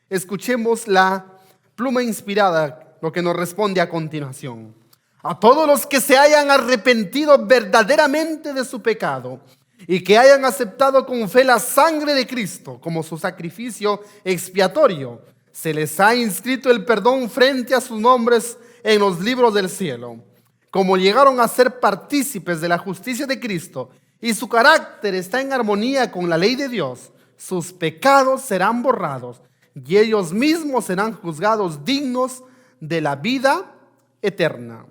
Escuchemos la pluma inspirada, lo que nos responde a continuación. A todos los que se hayan arrepentido verdaderamente de su pecado y que hayan aceptado con fe la sangre de Cristo como su sacrificio expiatorio, se les ha inscrito el perdón frente a sus nombres en los libros del cielo. Como llegaron a ser partícipes de la justicia de Cristo y su carácter está en armonía con la ley de Dios, sus pecados serán borrados y ellos mismos serán juzgados dignos de la vida eterna.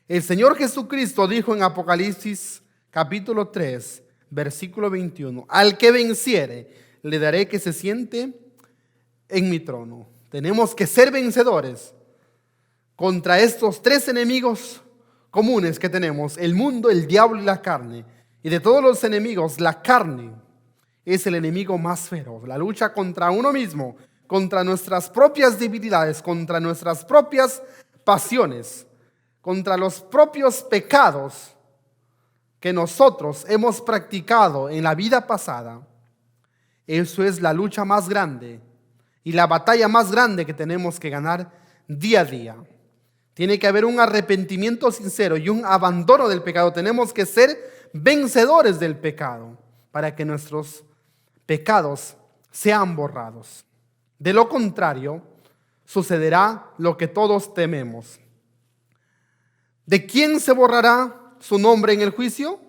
El Señor Jesucristo dijo en Apocalipsis capítulo 3, versículo 21, al que venciere, le daré que se siente en mi trono. Tenemos que ser vencedores contra estos tres enemigos comunes que tenemos: el mundo, el diablo y la carne. Y de todos los enemigos, la carne es el enemigo más feroz. La lucha contra uno mismo, contra nuestras propias debilidades, contra nuestras propias pasiones, contra los propios pecados que nosotros hemos practicado en la vida pasada. Eso es la lucha más grande y la batalla más grande que tenemos que ganar día a día. Tiene que haber un arrepentimiento sincero y un abandono del pecado. Tenemos que ser vencedores del pecado para que nuestros pecados sean borrados. De lo contrario, sucederá lo que todos tememos. ¿De quién se borrará su nombre en el juicio?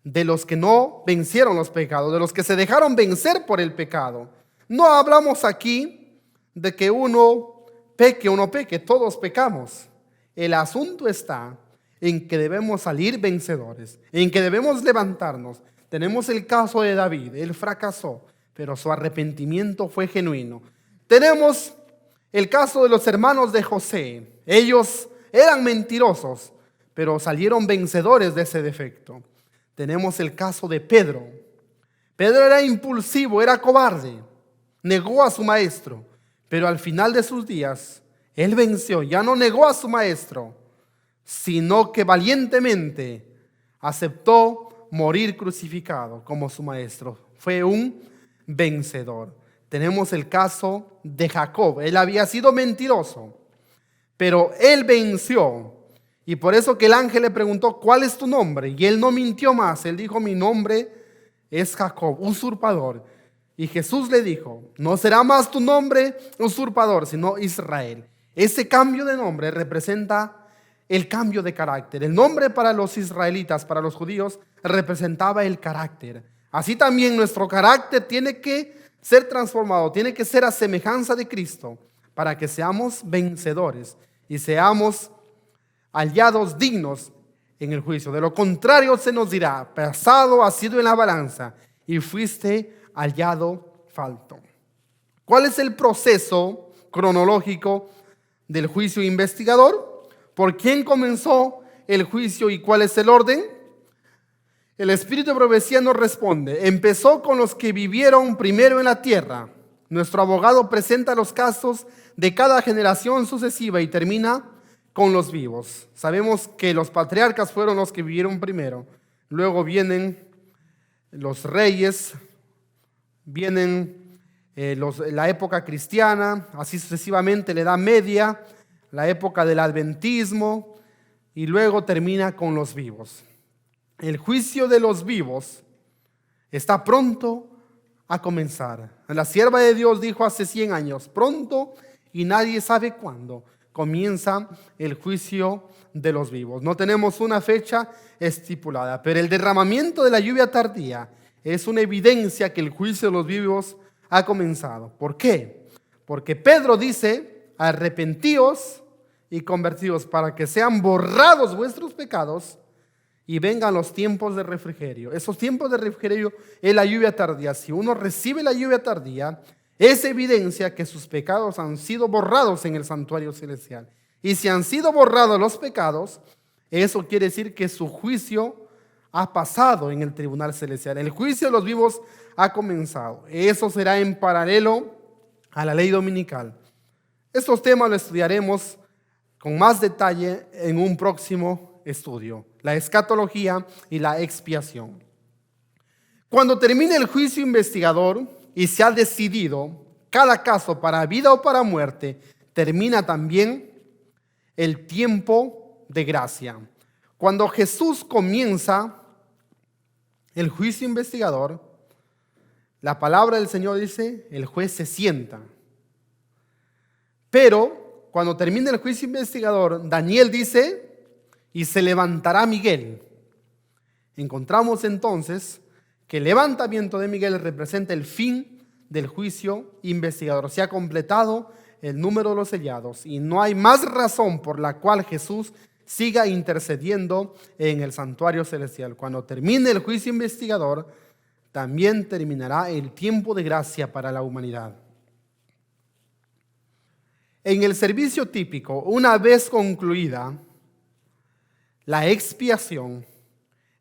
De los que no vencieron los pecados, de los que se dejaron vencer por el pecado. No hablamos aquí de que uno peque o no peque, todos pecamos. El asunto está en que debemos salir vencedores, en que debemos levantarnos. Tenemos el caso de David, él fracasó, pero su arrepentimiento fue genuino. Tenemos el caso de los hermanos de José, ellos eran mentirosos, pero salieron vencedores de ese defecto. Tenemos el caso de Pedro. Pedro era impulsivo, era cobarde, negó a su maestro, pero al final de sus días, él venció, ya no negó a su maestro, sino que valientemente aceptó morir crucificado como su maestro. Fue un vencedor. Tenemos el caso de Jacob. Él había sido mentiroso, pero él venció. Y por eso que el ángel le preguntó, ¿cuál es tu nombre? Y él no mintió más. Él dijo, mi nombre es Jacob, usurpador. Y Jesús le dijo, no será más tu nombre usurpador, sino Israel. Ese cambio de nombre representa el cambio de carácter. El nombre para los israelitas, para los judíos, representaba el carácter. Así también nuestro carácter tiene que ser transformado, tiene que ser a semejanza de Cristo, para que seamos vencedores y seamos hallados dignos en el juicio. De lo contrario se nos dirá, pesado has sido en la balanza y fuiste hallado falto. ¿Cuál es el proceso cronológico del juicio investigador? ¿Por quién comenzó el juicio y cuál es el orden? El Espíritu de Profecía nos responde, empezó con los que vivieron primero en la tierra. Nuestro abogado presenta los casos de cada generación sucesiva y termina con los vivos. Sabemos que los patriarcas fueron los que vivieron primero. Luego los reyes, vienen la época cristiana, así sucesivamente, la Edad Media, la época del Adventismo, y luego termina con los vivos. El juicio de los vivos está pronto a comenzar. La sierva de Dios dijo hace 100 años, pronto y nadie sabe cuándo comienza el juicio de los vivos. No tenemos una fecha estipulada, pero el derramamiento de la lluvia tardía es una evidencia que el juicio de los vivos ha comenzado. ¿Por qué? Porque Pedro dice, arrepentíos y convertidos para que sean borrados vuestros pecados y vengan los tiempos de refrigerio. Esos tiempos de refrigerio es la lluvia tardía. Si uno recibe la lluvia tardía, es evidencia que sus pecados han sido borrados en el santuario celestial. Y si han sido borrados los pecados, eso quiere decir que su juicio ha pasado en el tribunal celestial. El juicio de los vivos ha comenzado. Eso será en paralelo a la ley dominical. Estos temas los estudiaremos con más detalle en un próximo estudio. La escatología y la expiación. Cuando termine el juicio investigador y se ha decidido cada caso para vida o para muerte, termina también el tiempo de gracia. Cuando Jesús comienza el juicio investigador, la palabra del Señor dice, el juez se sienta. Pero cuando termine el juicio investigador, Daniel dice, y se levantará Miguel. Encontramos entonces que el levantamiento de Miguel representa el fin del juicio investigador. Se ha completado el número de los sellados y no hay más razón por la cual Jesús siga intercediendo en el santuario celestial. Cuando termine el juicio investigador, también terminará el tiempo de gracia para la humanidad. En el servicio típico, una vez concluida la expiación,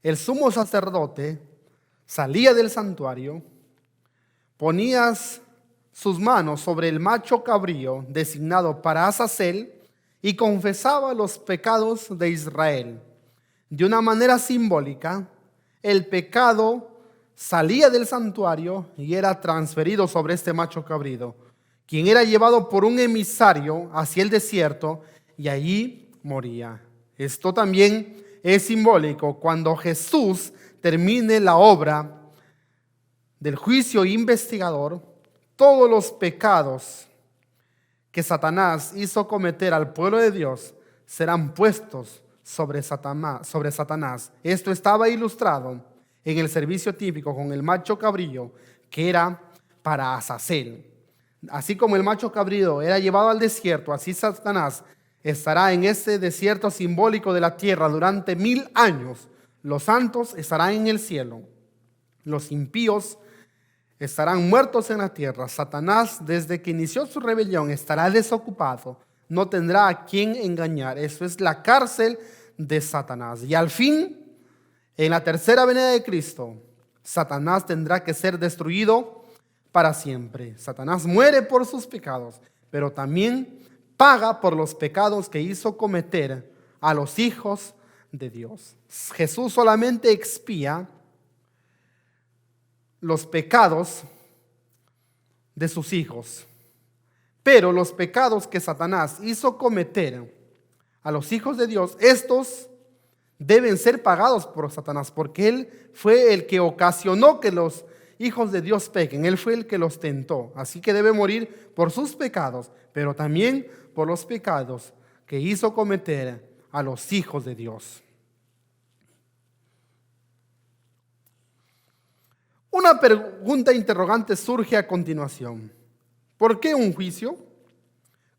el sumo sacerdote salía del santuario, ponía sus manos sobre el macho cabrío designado para Azazel y confesaba los pecados de Israel. De una manera simbólica, el pecado salía del santuario y era transferido sobre este macho cabrío, quien era llevado por un emisario hacia el desierto y allí moría. Esto también es simbólico. Cuando Jesús termine la obra del juicio investigador, todos los pecados que Satanás hizo cometer al pueblo de Dios serán puestos sobre Satanás. Esto estaba ilustrado en el servicio típico con el macho cabrío que era para Azazel. Así como el macho cabrío era llevado al desierto, así Satanás estará en este desierto simbólico de la tierra durante 1000 años. Los santos estarán en el cielo. Los impíos estarán muertos en la tierra. Satanás, desde que inició su rebelión, estará desocupado. No tendrá a quien engañar. Eso es la cárcel de Satanás. Y al fin, en la tercera venida de Cristo, Satanás tendrá que ser destruido para siempre. Satanás muere por sus pecados, pero también paga por los pecados que hizo cometer a los hijos de Dios. Jesús solamente expía los pecados de sus hijos, pero los pecados que Satanás hizo cometer a los hijos de Dios, estos deben ser pagados por Satanás, porque él fue el que ocasionó que los hijos de Dios pequen. Él fue el que los tentó, así que debe morir por sus pecados, pero también por los pecados que hizo cometer a los hijos de Dios. Una pregunta interrogante surge a continuación. ¿Por qué un juicio?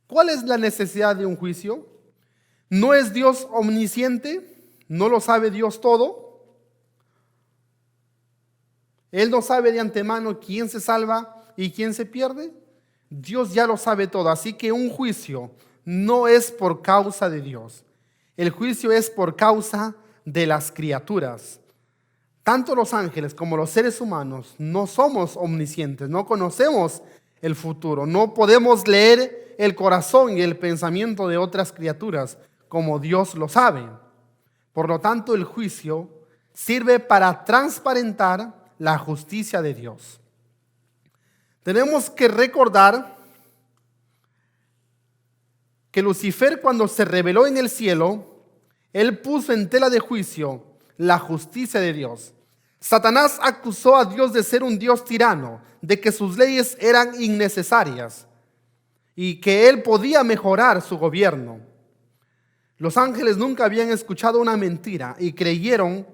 ¿Cuál es la necesidad de un juicio? ¿No es Dios omnisciente? ¿No lo sabe Dios todo? ¿Él no sabe de antemano quién se salva y quién se pierde? Dios ya lo sabe todo, así que un juicio no es por causa de Dios. El juicio es por causa de las criaturas. Tanto los ángeles como los seres humanos no somos omniscientes, no conocemos el futuro, no podemos leer el corazón y el pensamiento de otras criaturas como Dios lo sabe. Por lo tanto, el juicio sirve para transparentar la justicia de Dios. Tenemos que recordar que Lucifer, cuando se rebeló en el cielo, Él puso en tela de juicio la justicia de Dios. Satanás acusó a Dios de ser un Dios tirano, de que sus leyes eran innecesarias y que él podía mejorar su gobierno. Los ángeles nunca habían escuchado una mentira y creyeron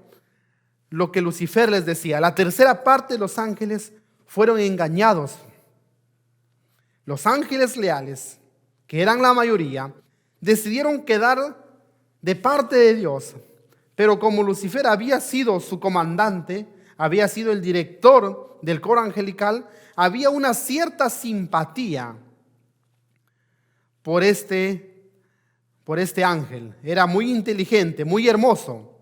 lo que Lucifer les decía. La tercera parte de los ángeles fueron engañados. Los ángeles leales, que eran la mayoría, decidieron quedar de parte de Dios. Pero como Lucifer había sido su comandante, había sido el director del coro angelical, había una cierta simpatía por este ángel. Era muy inteligente, muy hermoso.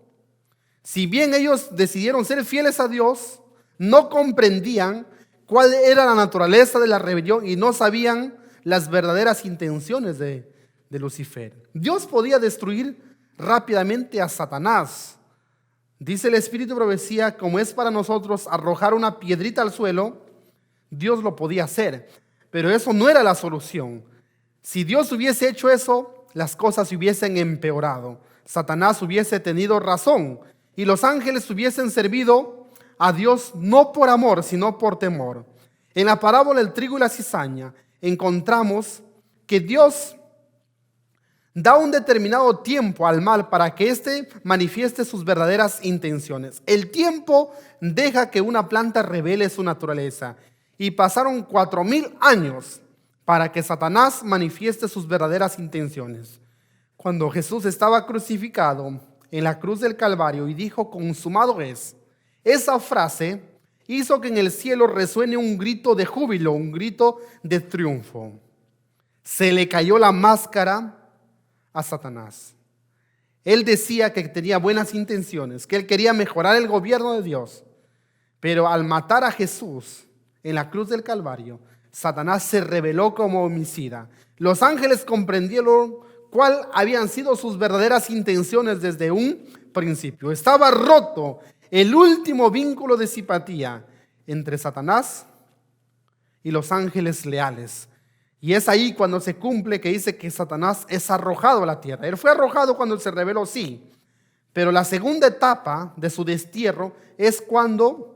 Si bien ellos decidieron ser fieles a Dios, no comprendían cuál era la naturaleza de la rebelión y no sabían las verdaderas intenciones de Lucifer. Dios podía destruir rápidamente a Satanás. Dice el Espíritu de Profecía, como es para nosotros arrojar una piedrita al suelo, Dios lo podía hacer, pero eso no era la solución. Si Dios hubiese hecho eso, las cosas se hubiesen empeorado. Satanás hubiese tenido razón y los ángeles hubiesen servido a Dios no por amor, sino por temor. En la parábola del trigo y la cizaña encontramos que Dios da un determinado tiempo al mal para que éste manifieste sus verdaderas intenciones. El tiempo deja que una planta revele su naturaleza. Y pasaron 4000 años para que Satanás manifieste sus verdaderas intenciones. Cuando Jesús estaba crucificado en la cruz del Calvario y dijo, consumado es, esa frase hizo que en el cielo resuene un grito de júbilo, un grito de triunfo. Se le cayó la máscara a Satanás. Él decía que tenía buenas intenciones, que él quería mejorar el gobierno de Dios, pero al matar a Jesús en la cruz del Calvario, Satanás se rebeló como homicida. Los ángeles comprendieron cuáles habían sido sus verdaderas intenciones desde un principio. Estaba roto el último vínculo de simpatía entre Satanás y los ángeles leales. Y es ahí cuando se cumple que dice que Satanás es arrojado a la tierra. Él fue arrojado cuando él se rebeló, sí. Pero la segunda etapa de su destierro es cuando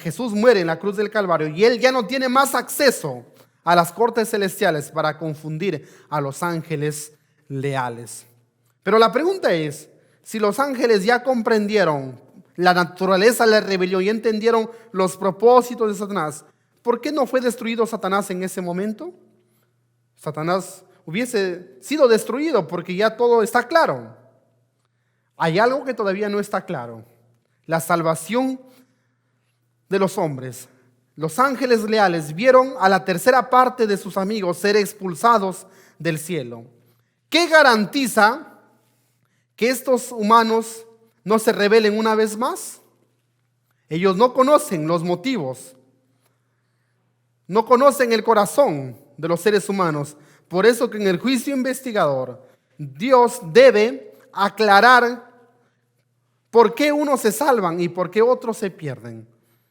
Jesús muere en la cruz del Calvario y él ya no tiene más acceso a las cortes celestiales para confundir a los ángeles leales. Pero la pregunta es, si los ángeles ya comprendieron la naturaleza de la rebelión y entendieron los propósitos de Satanás, ¿por qué no fue destruido Satanás en ese momento? Satanás hubiese sido destruido porque ya todo está claro. Hay algo que todavía no está claro: la salvación de los hombres. Los ángeles leales vieron a la tercera parte de sus amigos ser expulsados del cielo. ¿Qué garantiza que estos humanos no se rebelen una vez más? Ellos no conocen los motivos, no conocen el corazón de los seres humanos. Por eso que en el juicio investigador Dios debe aclarar por qué unos se salvan y por qué otros se pierden.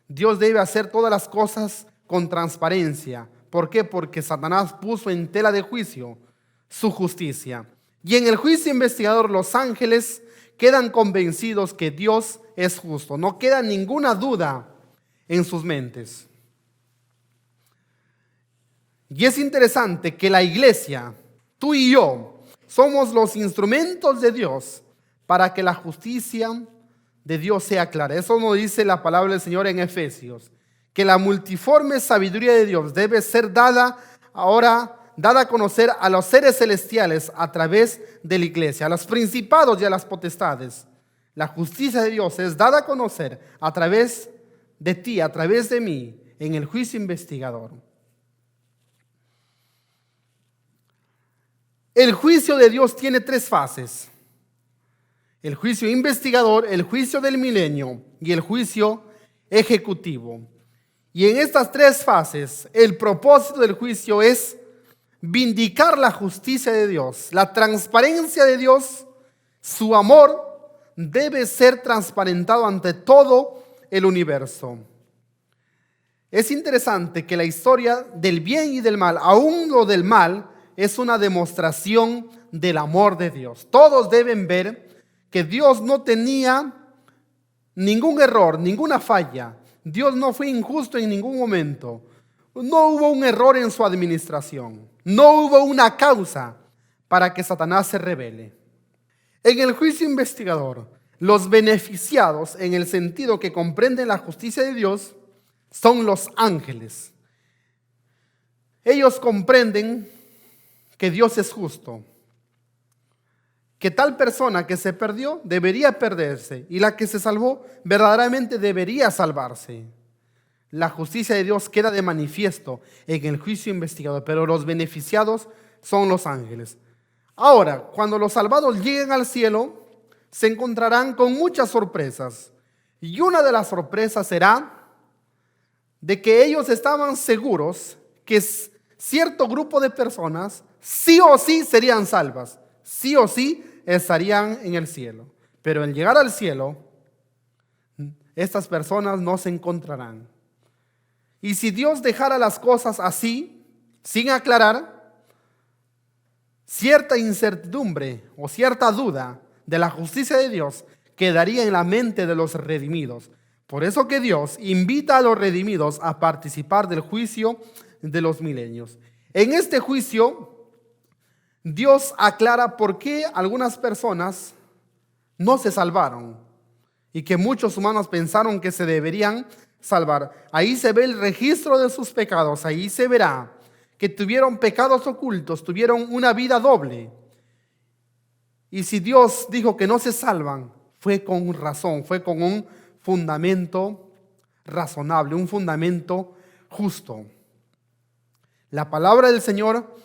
Dios debe hacer todas las cosas con transparencia. ¿Por qué? Porque Satanás puso en tela de juicio su justicia. Y en el juicio investigador los ángeles quedan convencidos que Dios es justo. No queda ninguna duda en sus mentes. Y es interesante que la iglesia, tú y yo, somos los instrumentos de Dios para que la justicia de Dios sea clara. Eso nos dice la palabra del Señor en Efesios, que la multiforme sabiduría de Dios debe ser dada a conocer a los seres celestiales a través de la iglesia, a los principados y a las potestades. La justicia de Dios es dada a conocer a través de ti, a través de mí, en el juicio investigador. El juicio de Dios tiene 3 fases: el juicio investigador, el juicio del milenio y el juicio ejecutivo. Y en estas 3 fases, el propósito del juicio es vindicar la justicia de Dios, la transparencia de Dios. Su amor debe ser transparentado ante todo el universo. Es interesante que la historia del bien y del mal, aún lo del mal, es una demostración del amor de Dios. Todos deben ver que Dios no tenía ningún error, ninguna falla. Dios no fue injusto en ningún momento. No hubo un error en su administración. No hubo una causa para que Satanás se rebele. En el juicio investigador, los beneficiados, en el sentido que comprenden la justicia de Dios, son los ángeles. Ellos comprenden que Dios es justo, que tal persona que se perdió debería perderse y la que se salvó verdaderamente debería salvarse. La justicia de Dios queda de manifiesto en el juicio investigador, pero los beneficiados son los ángeles. Ahora, cuando los salvados lleguen al cielo, se encontrarán con muchas sorpresas. Y una de las sorpresas será de que ellos estaban seguros que cierto grupo de personas sí o sí serían salvas, sí o sí estarían en el cielo. Pero al llegar al cielo, estas personas no se encontrarán. Y si Dios dejara las cosas así, sin aclarar, cierta incertidumbre o cierta duda de la justicia de Dios quedaría en la mente de los redimidos. Por eso que Dios invita a los redimidos a participar del juicio de los milenios. En este juicio, Dios aclara por qué algunas personas no se salvaron y que muchos humanos pensaron que se deberían salvar. Ahí se ve el registro de sus pecados, ahí se verá que tuvieron pecados ocultos, tuvieron una vida doble. Y si Dios dijo que no se salvan, fue con razón, fue con un fundamento razonable, un fundamento justo. La palabra del Señor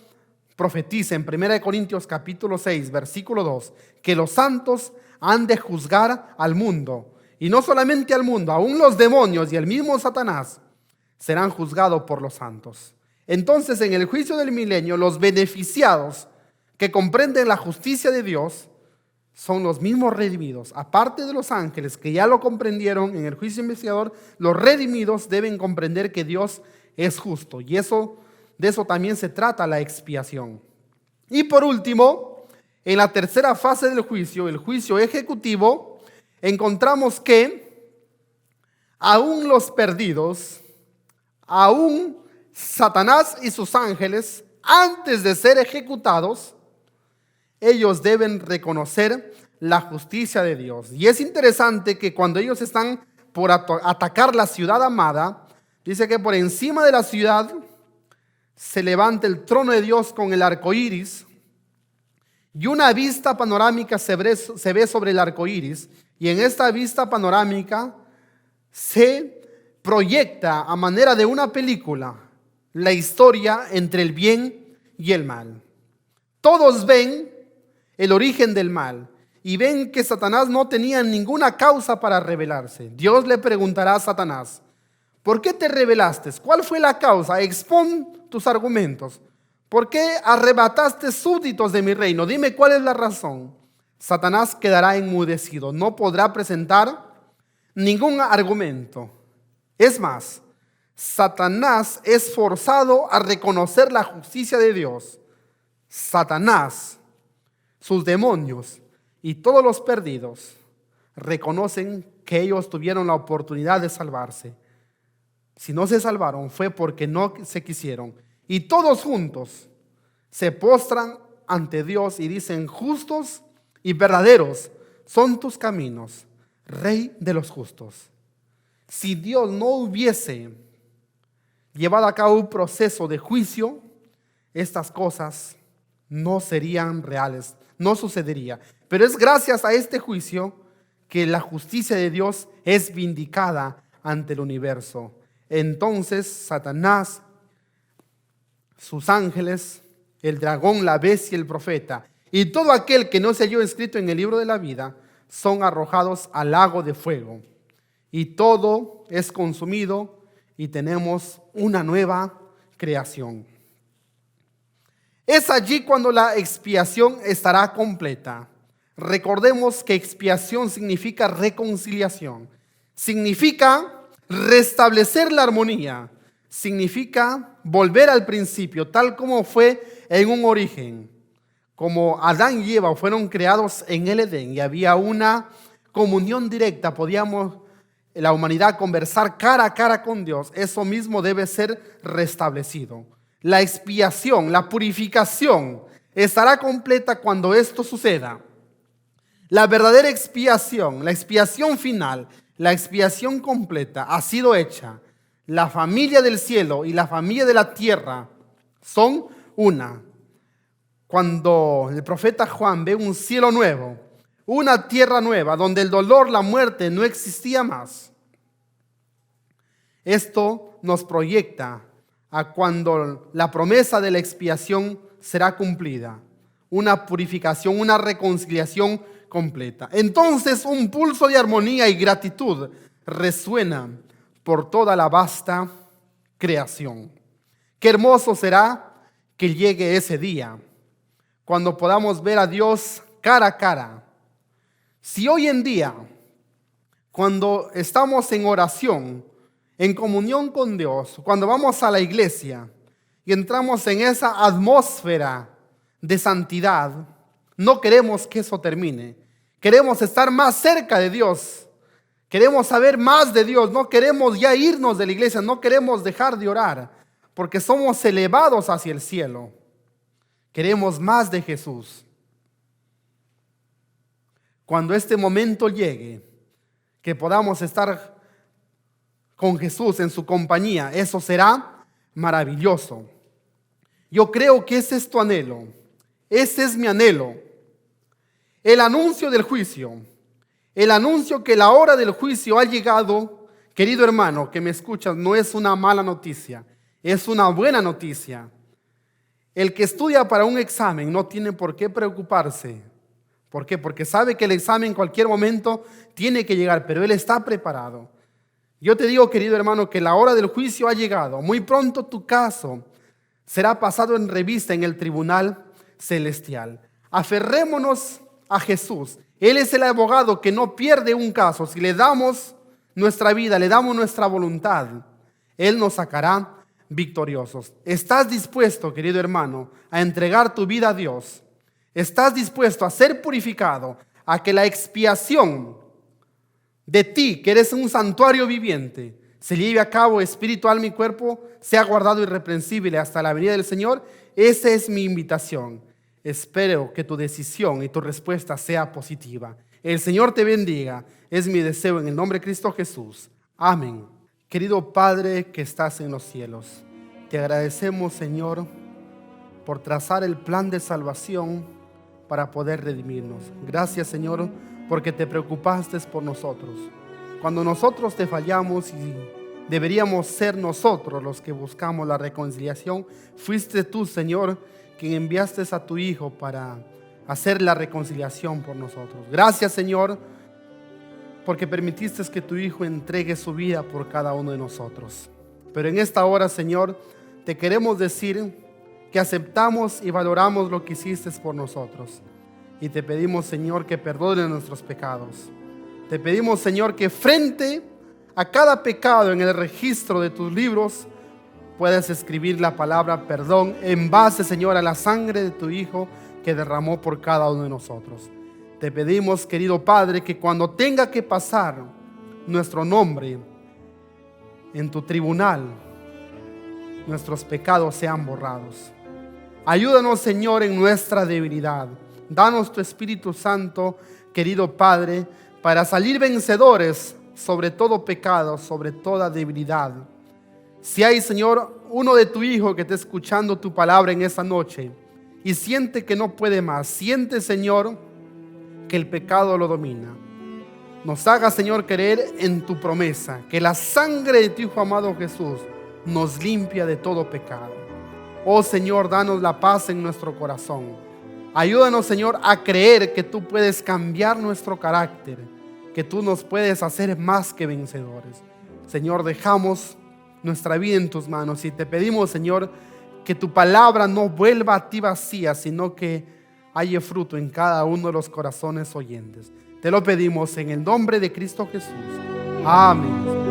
profetiza en 1 Corintios capítulo 6, versículo 2, que los santos han de juzgar al mundo. Y no solamente al mundo, aún los demonios y el mismo Satanás serán juzgados por los santos. Entonces, en el juicio del milenio, los beneficiados que comprenden la justicia de Dios son los mismos redimidos. Aparte de los ángeles que ya lo comprendieron en el juicio investigador, los redimidos deben comprender que Dios es justo. Y de eso también se trata la expiación. Y por último, en la tercera fase del juicio, el juicio ejecutivo, encontramos que aún los perdidos, aún Satanás y sus ángeles, antes de ser ejecutados, ellos deben reconocer la justicia de Dios. Y es interesante que cuando ellos están por atacar la ciudad amada, dice que por encima de la ciudad se levanta el trono de Dios con el arco iris, y una vista panorámica se ve sobre el arco iris, y en esta vista panorámica se proyecta a manera de una película la historia entre el bien y el mal. Todos ven el origen del mal y ven que Satanás no tenía ninguna causa para rebelarse. Dios le preguntará a Satanás: ¿por qué te rebelaste? ¿Cuál fue la causa? Expon tus argumentos. ¿Por qué arrebataste súbditos de mi reino? Dime cuál es la razón. Satanás quedará enmudecido, no podrá presentar ningún argumento. Es más, Satanás es forzado a reconocer la justicia de Dios. Satanás, sus demonios y todos los perdidos reconocen que ellos tuvieron la oportunidad de salvarse. Si no se salvaron fue porque no se quisieron. Y todos juntos se postran ante Dios y dicen: justos y verdaderos son tus caminos, Rey de los justos. Si Dios no hubiese llevado a cabo un proceso de juicio, estas cosas no serían reales, no sucedería. Pero es gracias a este juicio que la justicia de Dios es vindicada ante el universo. Entonces Satanás, sus ángeles, el dragón, la bestia y el profeta, y todo aquel que no se halló escrito en el libro de la vida, son arrojados al lago de fuego. Y todo es consumido y tenemos una nueva creación. Es allí cuando la expiación estará completa. Recordemos que expiación significa reconciliación, significa restablecer la armonía, significa volver al principio, tal como fue en un origen. Como Adán y Eva fueron creados en el Edén y había una comunión directa, podíamos la humanidad conversar cara a cara con Dios, eso mismo debe ser restablecido. La expiación, la purificación estará completa cuando esto suceda. La verdadera expiación, la expiación final, la expiación completa ha sido hecha. La familia del cielo y la familia de la tierra son una. Cuando el profeta Juan ve un cielo nuevo, una tierra nueva, donde el dolor, la muerte no existía más, esto nos proyecta a cuando la promesa de la expiación será cumplida, una purificación, una reconciliación completa. Entonces un pulso de armonía y gratitud resuena por toda la vasta creación. Qué hermoso será que llegue ese día, cuando podamos ver a Dios cara a cara. Si hoy en día, cuando estamos en oración, en comunión con Dios, cuando vamos a la iglesia y entramos en esa atmósfera de santidad, no queremos que eso termine. Queremos estar más cerca de Dios. Queremos saber más de Dios. No queremos ya irnos de la iglesia. No queremos dejar de orar porque somos elevados hacia el cielo. Queremos más de Jesús. Cuando este momento llegue, que podamos estar con Jesús en su compañía, eso será maravilloso. Yo creo que ese es tu anhelo. Ese es mi anhelo. El anuncio del juicio. El anuncio que la hora del juicio ha llegado, querido hermano que me escuchas, no es una mala noticia, es una buena noticia. El que estudia para un examen no tiene por qué preocuparse. ¿Por qué? Porque sabe que el examen en cualquier momento tiene que llegar, pero él está preparado. Yo te digo, querido hermano, que la hora del juicio ha llegado. Muy pronto tu caso será pasado en revista en el tribunal celestial. Aferrémonos a Jesús. Él es el abogado que no pierde un caso. Si le damos nuestra vida, le damos nuestra voluntad, Él nos sacará victoriosos. ¿Estás dispuesto, querido hermano, a entregar tu vida a Dios? ¿Estás dispuesto a ser purificado, a que la expiación de ti, que eres un santuario viviente, se lleve a cabo espíritu, alma y cuerpo, sea guardado irreprensible hasta la venida del Señor? Esa es mi invitación. Espero que tu decisión y tu respuesta sea positiva. El Señor te bendiga. Es mi deseo en el nombre de Cristo Jesús. Amén. Querido Padre que estás en los cielos, te agradecemos, Señor, por trazar el plan de salvación para poder redimirnos. Gracias, Señor, porque te preocupaste por nosotros. Cuando nosotros te fallamos y deberíamos ser nosotros los que buscamos la reconciliación, fuiste tú, Señor, quien enviaste a tu Hijo para hacer la reconciliación por nosotros. Gracias, Señor, porque permitiste que tu Hijo entregue su vida por cada uno de nosotros. Pero en esta hora, Señor, te queremos decir que aceptamos y valoramos lo que hiciste por nosotros. Y te pedimos, Señor, que perdones nuestros pecados. Te pedimos, Señor, que frente a cada pecado en el registro de tus libros puedas escribir la palabra perdón en base, Señor, a la sangre de tu Hijo que derramó por cada uno de nosotros. Te pedimos, querido Padre, que cuando tenga que pasar nuestro nombre en tu tribunal, nuestros pecados sean borrados. Ayúdanos, Señor, en nuestra debilidad. Danos tu Espíritu Santo, querido Padre, para salir vencedores sobre todo pecado, sobre toda debilidad. Si hay, Señor, uno de tu Hijo que está escuchando tu palabra en esa noche y siente que no puede más, siente, Señor, que el pecado lo domina, nos haga, Señor, creer en tu promesa, que la sangre de tu Hijo amado Jesús nos limpia de todo pecado. Oh Señor, danos la paz en nuestro corazón. Ayúdanos, Señor, a creer que tú puedes cambiar nuestro carácter, que tú nos puedes hacer más que vencedores. Señor, dejamos nuestra vida en tus manos y te pedimos, Señor, que tu palabra no vuelva a ti vacía, sino que haya fruto en cada uno de los corazones oyentes. Te lo pedimos en el nombre de Cristo Jesús. Amén.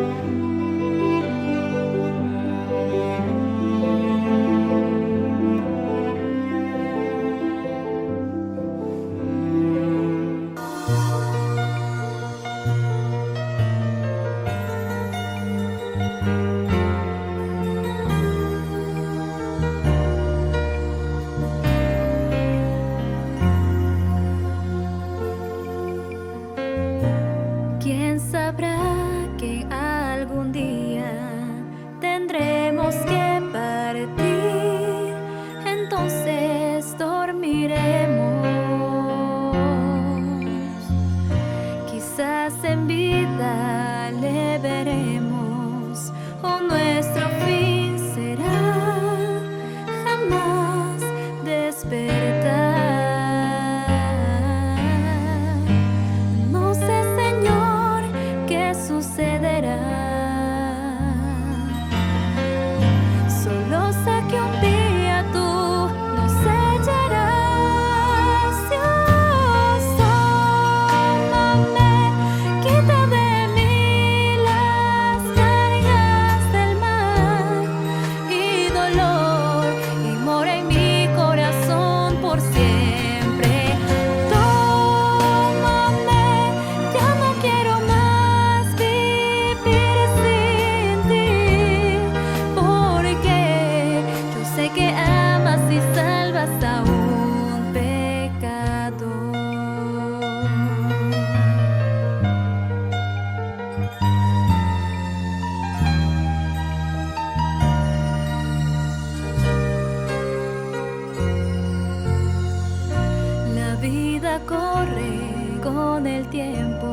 corre con el tiempo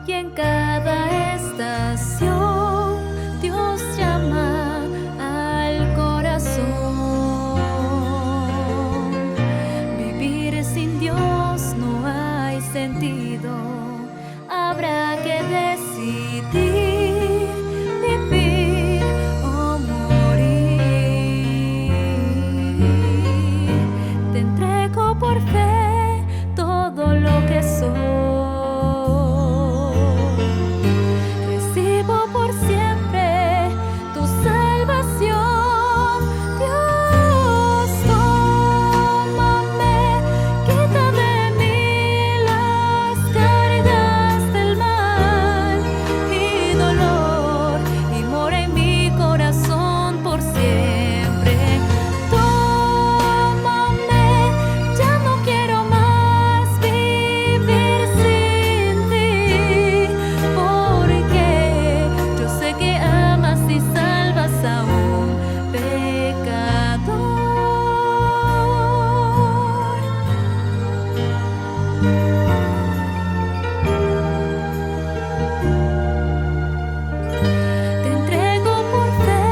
y en cada estación Dios llama al corazón. Vivir sin Dios no hay sentido, habrá que decidir vivir o morir. Te entrego por fe todo lo que soy. Recibo por siempre tu salvación. Dios, tómame, quita de mí las cargas del mal y dolor y mora en mi corazón por siempre. Tómame, ya no quiero más vivir sin ti, porque yo sé que amas y salvas a un pecador. Te entrego por fe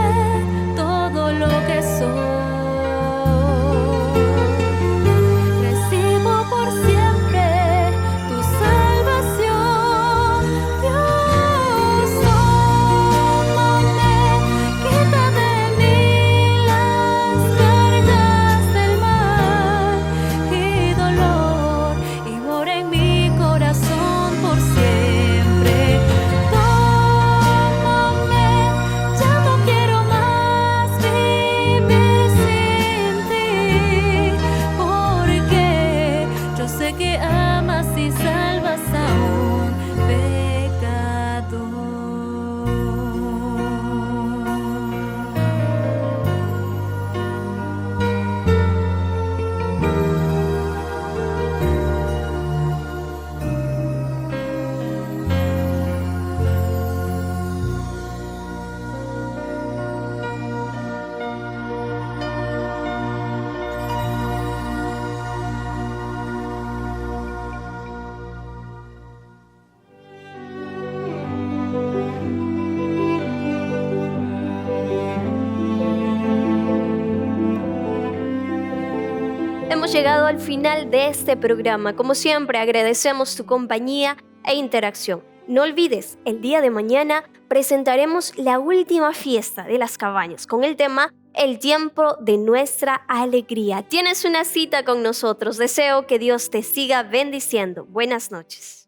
todo lo que soy. Recibo por siempre tu salvación. Dios, tómame, quita de mí las cargas del mal y dolor y mora en mi corazón por siempre. Tómame, ya no quiero más vivir sin ti, porque yo sé que amas y salvas a un pecador. Hemos llegado al final de este programa. Como siempre, agradecemos tu compañía e interacción. No olvides, el día de mañana presentaremos la última fiesta de las cabañas con el tema El tiempo de nuestra alegría. Tienes una cita con nosotros. Deseo que Dios te siga bendiciendo. Buenas noches.